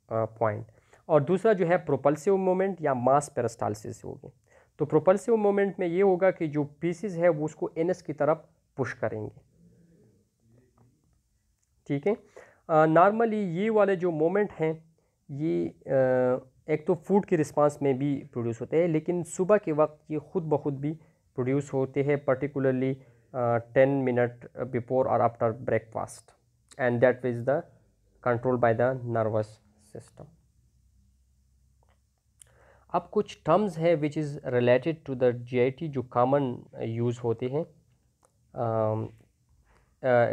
point. और दूसरा जो है प्रोपल्सिव मोमेंट या मास पेरिस्टाल्सिस होगी। तो प्रोपल्सिव मोमेंट में ये होगा कि जो पीसेस है वो उसको एनएस की तरफ पुश करेंगे, ठीक है। नॉर्मली ये वाले जो मोमेंट हैं ये एक तो फूड के रिस्पांस में भी प्रोड्यूस होते हैं, लेकिन सुबह के वक्त ये खुद ब खुद भी प्रोड्यूस होते हैं, पर्टिकुलरली 10 मिनट बिफोर और after breakfast, and that is the control by the nervous system. अब कुछ टर्म्स है which is related to the GIT जो कॉमन यूज़ होते हैं,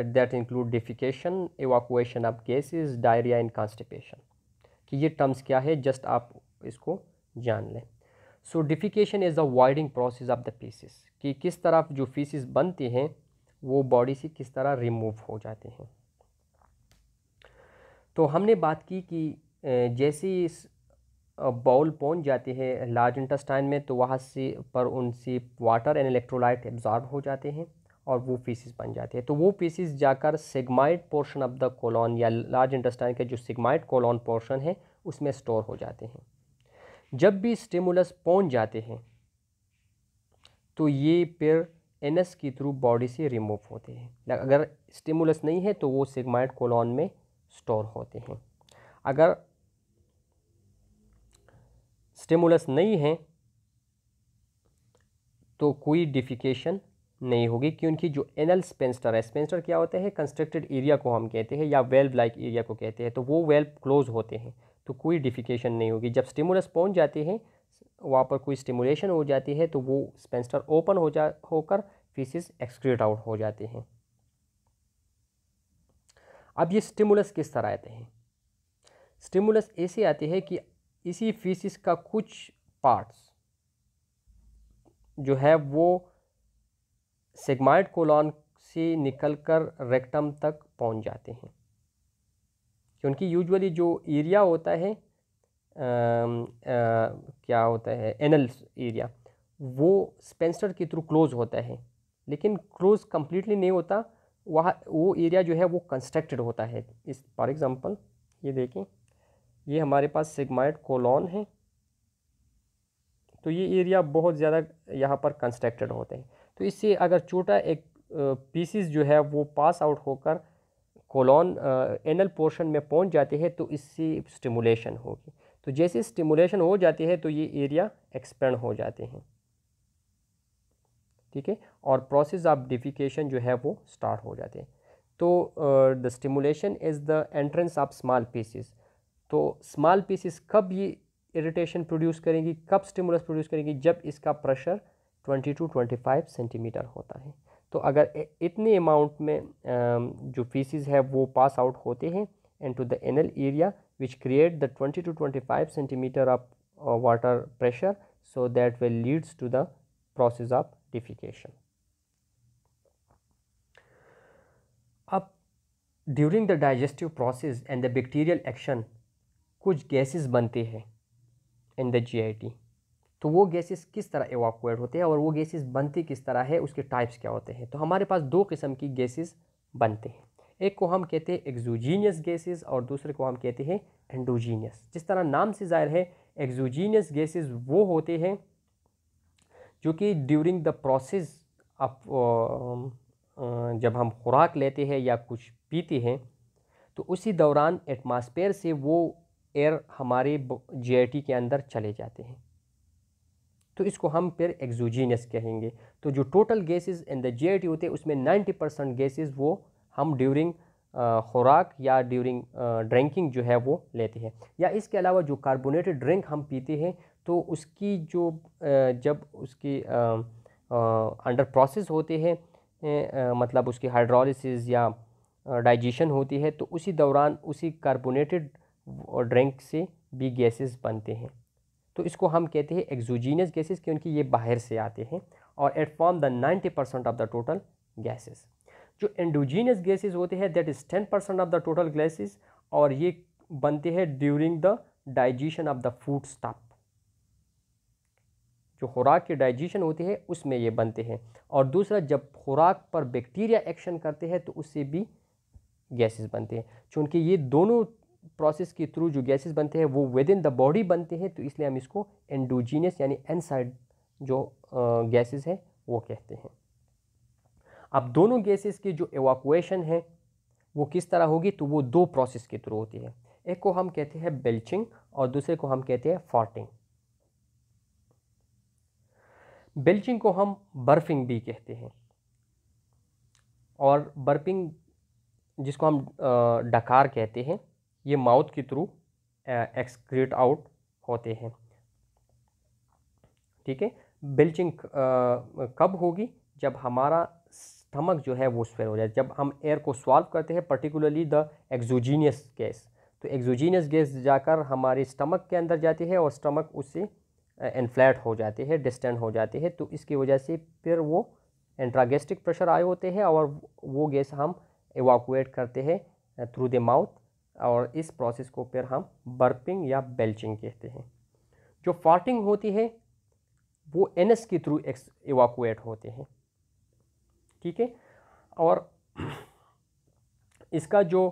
that include defecation, evacuation of gases, diarrhoea and constipation. कि ये terms क्या है, जस्ट आप इसको जान लें। So defecation is the voiding process of the faeces, कि किस तरह जो फीसेस बनते हैं वो बॉडी से किस तरह रिमूव हो जाते हैं। तो हमने बात की कि जैसे इस बाउल पहुंच जाते हैं लार्ज इंटेस्टाइन में, तो वहाँ से पर उनसे वाटर एंड इलेक्ट्रोलाइट एब्जॉर्ब हो जाते हैं और वो पीसेस बन जाते हैं। तो वो पीसेस जाकर sigmoid portion of the colon या लार्ज इंटेस्टाइन के जो सिग्माइड कोलॉन पोर्शन है उसमें स्टोर हो जाते हैं। जब भी स्टिमुलस पहुंच जाते हैं तो ये फिर एनएस के थ्रू बॉडी से रिमूव होते हैं। अगर स्टिमुलस नहीं है तो वो सिग्माइड कोलॉन में स्टोर होते हैं। अगर स्टिमुलस नहीं है तो कोई डिफिकेशन नहीं होगी, क्योंकि जो एनल स्पेंस्टर है, स्पेंस्टर क्या होते हैं, कंस्ट्रक्टेड एरिया को हम कहते हैं या वेल्व लाइक एरिया को कहते हैं, तो वो वेल्व क्लोज होते हैं, तो कोई डिफिकेशन नहीं होगी। जब स्टिमुलस पहुंच जाते हैं, वहाँ पर कोई स्टिमुलेशन हो जाती है, तो वो स्पेंस्टर ओपन होकर फीसिस एक्सक्रीट आउट हो जाते हैं। अब ये स्टिमुलस किस तरह आते हैं? स्टिमुलस ऐसे आते हैं कि इसी फीसिस का कुछ पार्ट्स जो है वो सिग्माइड कोलॉन से निकलकर रेक्टम तक पहुंच जाते हैं, क्योंकि यूजुअली जो एरिया होता है क्या होता है, एनल एरिया, वो स्पेंसर के थ्रू क्लोज होता है, लेकिन क्लोज कंप्लीटली नहीं होता, वहाँ वो एरिया जो है वो कंस्ट्रक्टेड होता है। इस फॉर एग्जांपल ये देखें, ये हमारे पास सिग्माइड कोलॉन है, तो ये एरिया बहुत ज़्यादा यहाँ पर कंस्ट्रक्टेड होते हैं। तो इससे अगर छोटा एक पीसीस जो है वो पास आउट होकर कोलॉन एनल पोर्शन में पहुँच जाते हैं, तो इससे स्टिमुलेशन होगी। तो जैसे स्टिमुलेशन हो जाती है तो ये एरिया एक्सपेंड हो जाते हैं, ठीक है, और प्रोसेस ऑफ डिफिकेशन जो है वो स्टार्ट हो जाते हैं। तो the stimulation is the entrance of small pieces. तो स्मॉल पीसेस कब ये इरिटेशन प्रोड्यूस करेंगी, कब स्टिमुलस प्रोड्यूस करेंगी? जब इसका प्रेशर 20 to 25 सेंटीमीटर होता है। तो अगर इतने अमाउंट में जो फीसिस है वो पास आउट होते हैं into the anal area which create the 20 to 25 centimetre of water pressure, so that will leads to the process of defecation. अब during the digestive process and the bacterial action कुछ gases बनते हैं इन the GIT. तो वो gases किस तरह एवाकुएट होते हैं और वो गैसेस बनती किस तरह है, उसके टाइप्स क्या होते हैं? तो हमारे पास दो किस्म की गैसेस बनते हैं, एक को हम कहते हैं एक्सोजीनियस गैसेस और दूसरे को हम कहते हैं एंडोजीनियस। जिस तरह नाम से जाहिर है, एक्सोजीनियस गैसेस वो होते हैं जो कि ड्यूरिंग द प्रोसेस ऑफ जब हम खुराक लेते हैं या कुछ पीते हैं, तो उसी दौरान एटमॉस्फेयर से वो एयर हमारे जीआईटी के अंदर चले जाते हैं, तो इसको हम फिर एक्सोजीनियस कहेंगे। तो जो total gases in the GIT होते हैं उसमें 90% गैसेस वो हम ड्यूरिंग खुराक या ड्यूरिंग ड्रिंकिंग जो है वो लेते हैं। या इसके अलावा जो कार्बोनेटेड ड्रिंक हम पीते हैं, तो उसकी जो जब उसकी अंडर प्रोसेस होते हैं, मतलब उसकी हाइड्रोलिसिस या डाइजेशन होती है, तो उसी दौरान उसी कार्बोनेटेड ड्रिंक से भी गैसेस बनते हैं। तो इसको हम कहते हैं एक्सोजीनियस गैसेस, क्योंकि ये बाहर से आते हैं और it form the 90% of the total gases. जो एंडोजीनियस गैसेस होते हैं that is 10% of the total gases, और ये बनते हैं during the digestion of the food stuff. जो खुराक की डाइजेशन होती है उसमें ये बनते हैं। और दूसरा, जब खुराक पर बैक्टीरिया एक्शन करते हैं तो उससे भी गैसेस बनते हैं। चूँकि ये दोनों प्रोसेस के थ्रू जो गैसेस बनते हैं वो विद इन द बॉडी बनते हैं, तो इसलिए हम इसको एंडोजीनियस यानी इनसाइड जो गैसेस हैं वो कहते हैं। अब दोनों गैसेस की जो एवाकुएशन है वो किस तरह होगी? तो वो दो प्रोसेस के थ्रू होती है। एक को हम कहते हैं बेल्चिंग और दूसरे को हम कहते हैं फार्टिंग। बेल्चिंग को हम बर्फिंग भी कहते हैं, और बर्पिंग जिसको हम डकार कहते हैं, ये माउथ के थ्रू एक्सक्रीट आउट होते हैं, ठीक है। बेल्चिंग कब होगी? जब हमारा स्टमक जो है वो स्वेल हो जाए, जब हम एयर को स्वाल्व करते हैं, पर्टिकुलरली द एक्सोजीनियस गैस। तो एक्सोजीनियस गैस जाकर हमारे स्टमक के अंदर जाती है और स्टमक उससे इन्फ्लेट हो जाते हैं, डिस्टेंड हो जाते हैं, तो इसकी वजह से फिर वो इंट्रागैस्ट्रिक प्रेशर आए होते हैं और वो गैस हम एवाकुएट करते हैं थ्रू द माउथ, और इस प्रोसेस को फिर हम बर्पिंग या बेल्चिंग कहते हैं। जो फार्टिंग होती है वो एनएस के थ्रू एवाकुएट होते हैं, ठीक है। और इसका जो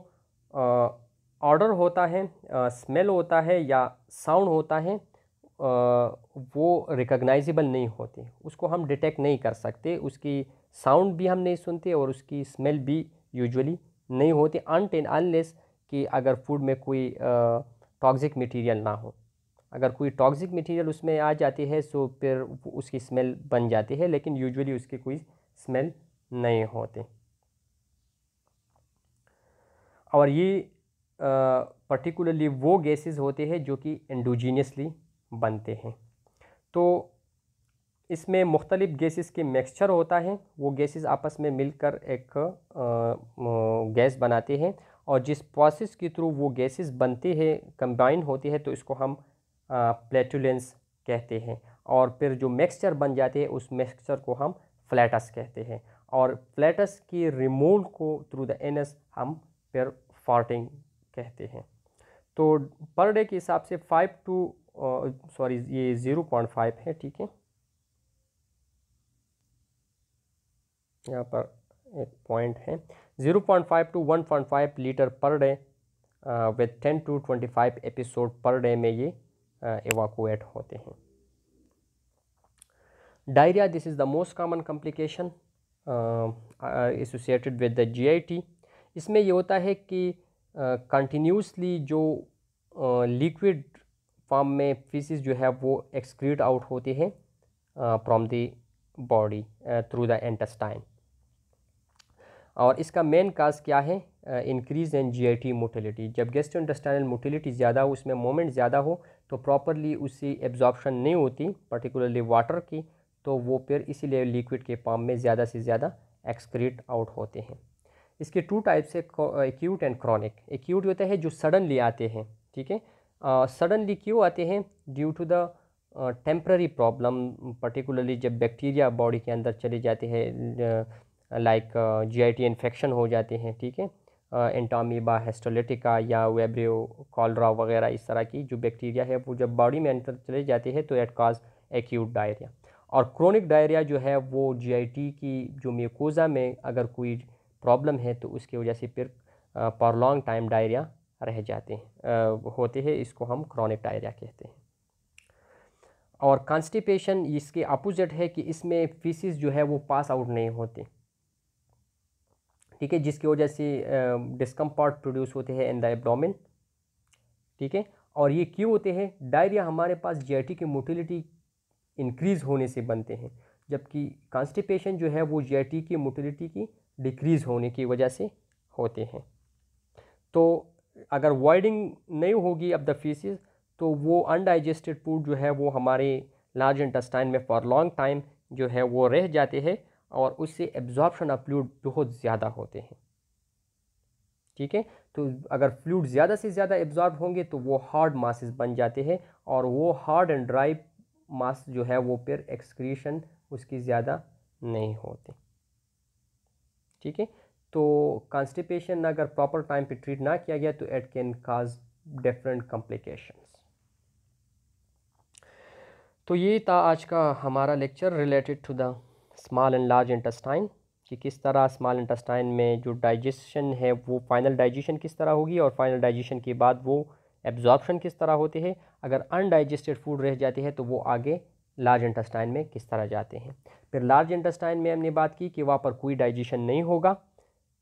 ऑर्डर होता है, स्मेल होता है या साउंड होता है, वो रिकग्नाइजेबल नहीं होती, उसको हम डिटेक्ट नहीं कर सकते, उसकी साउंड भी हम नहीं सुनते और उसकी स्मेल भी यूजुअली नहीं होती अनटिल अनलेस कि अगर फूड में कोई टॉक्सिक मटेरियल ना हो। अगर कोई टॉक्सिक मटेरियल उसमें आ जाती है तो फिर उसकी स्मेल बन जाती है, लेकिन यूजुअली उसकी कोई स्मेल नहीं होती। और ये पर्टिकुलरली वो गैसेस होते हैं जो कि एंडोजीनियसली बनते हैं। तो इसमें मुख्तलिफ़ गैसेस के मिक्सचर होता है, वो गैसेस आपस में मिलकर एक गैस बनाते हैं, और जिस प्रोसेस के थ्रू वो गैसेस बनते हैं, कंबाइन होते हैं, तो इसको हम फ्लैटुलेंस कहते हैं। और फिर जो मिक्सचर बन जाते हैं उस मिक्सचर को हम फ्लैटस कहते हैं, और फ्लैटस की रिमूवल को थ्रू द एनस हम फिर फार्टिंग कहते हैं। तो पर डे के हिसाब से 5 टू ये 0.5 है, ठीक है। यहाँ पर एक पॉइंट है 0.5 to 1.5 litre per day with 10 to 25 episode per day में ये एवाकुएट होते हैं। Diarrhoea, this is the most common complication associated with the GIT। इसमें ये होता है कि कंटिन्यूसली जो लिक्विड फॉर्म में फीसिस जो है वो एक्सक्रीट आउट होते हैं from the body through the intestine. और इसका मेन काज क्या है? Increase in GIT motility. जब गैस्ट्रोइंटेस्टाइनल मोटिलिटी ज़्यादा हो, उसमें मोमेंट ज़्यादा हो, तो प्रॉपरली उसकी एब्जॉर्प्शन नहीं होती पर्टिकुलरली वाटर की, तो वो फिर इसीलिए लिक्विड के फॉर्म में ज़्यादा से ज़्यादा एक्सक्रीट आउट होते हैं। इसके टू टाइप्स है, एक्यूट एंड क्रॉनिक। एक्यूट होता है जो सडनली आते हैं, ठीक है। सडनली क्यों आते हैं? Due to the temporary problem, particularly जब बैक्टीरिया बॉडी के अंदर चले जाते हैं, लाइक GIT इन्फेक्शन हो जाते हैं, ठीक है। एंटामीबा, हिस्टोलिटिका या वेब्रियो कॉलरा वगैरह इस तरह की जो बैक्टीरिया है वो जब बॉडी में अंदर चले जाते हैं तो इट काज एक्यूट डायरिया। और क्रोनिक डायरिया जो है वो GIT की जो म्यूकोजा में अगर कोई प्रॉब्लम है तो उसकी वजह से फिर फॉर लॉन्ग टाइम डायरिया रह जाते हैं, होते हैं, इसको हम क्रोनिक डायरिया कहते हैं। और कॉन्स्टिपेशन इसके अपोजिट है कि इसमें फीसिस जो है वो पास आउट नहीं होती, ठीक है, जिसकी वजह से डिस्कम्फर्ट प्रोड्यूस होते हैं इन द एब्डोमेन, ठीक है। और ये क्यों होते हैं? डायरिया हमारे पास GIT की मोटिलिटी इंक्रीज़ होने से बनते हैं, जबकि कॉन्स्टिपेशन जो है वो GIT की मोटिलिटी की डिक्रीज़ होने की वजह से होते हैं। तो अगर वॉइडिंग नहीं होगी अब द फीसिस, तो वो अनडाइजेस्टेड फूड जो है वो हमारे लार्ज इंटेस्टाइन में फॉर लॉन्ग टाइम जो है वो रह जाते हैं, और उससे एब्जॉर्प्शन ऑफ फ्लूइड बहुत ज़्यादा होते हैं, ठीक है। तो अगर फ्लूइड ज़्यादा से ज़्यादा एब्जॉर्ब होंगे तो वो हार्ड मासेस बन जाते हैं, और वो हार्ड एंड ड्राई मास जो है वो फिर एक्सक्रीशन उसकी ज़्यादा नहीं होती, ठीक है। तो कॉन्स्टिपेशन अगर प्रॉपर टाइम पे ट्रीट ना किया गया तो it can cause different complications. तो ये था आज का हमारा lecture related to the small and large intestine, कि किस तरह स्मॉल इंटेस्टाइन में जो डाइजेशन है वो फाइनल डाइजेशन किस तरह होगी, और फाइनल डाइजेशन के बाद वो एब्जॉर्प्शन किस तरह होते हैं। अगर अनडाइजेस्टेड फूड रह जाते हैं तो वो आगे लार्ज इंटेस्टाइन में किस तरह जाते हैं। फिर लार्ज इंटेस्टाइन में हमने बात की कि वहाँ पर कोई डाइजेशन नहीं होगा,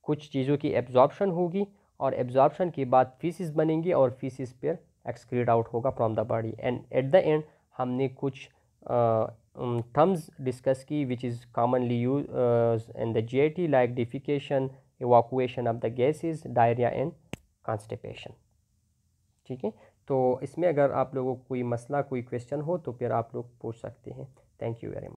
कुछ चीज़ों की एब्जॉर्प्शन होगी, और एब्जॉर्प्शन के बाद फीसिस बनेंगी, और फीसिस पर एक्सक्रीट आउट होगा from the body. And at the end हमने कुछ टर्म्स डिस्कस की which is commonly use in the GIT, like defecation, evacuation of the gases, diarrhoea and constipation, ठीक है। तो इसमें अगर आप लोगों को कोई मसला, कोई क्वेश्चन हो तो फिर आप लोग पूछ सकते हैं। Thank you very much.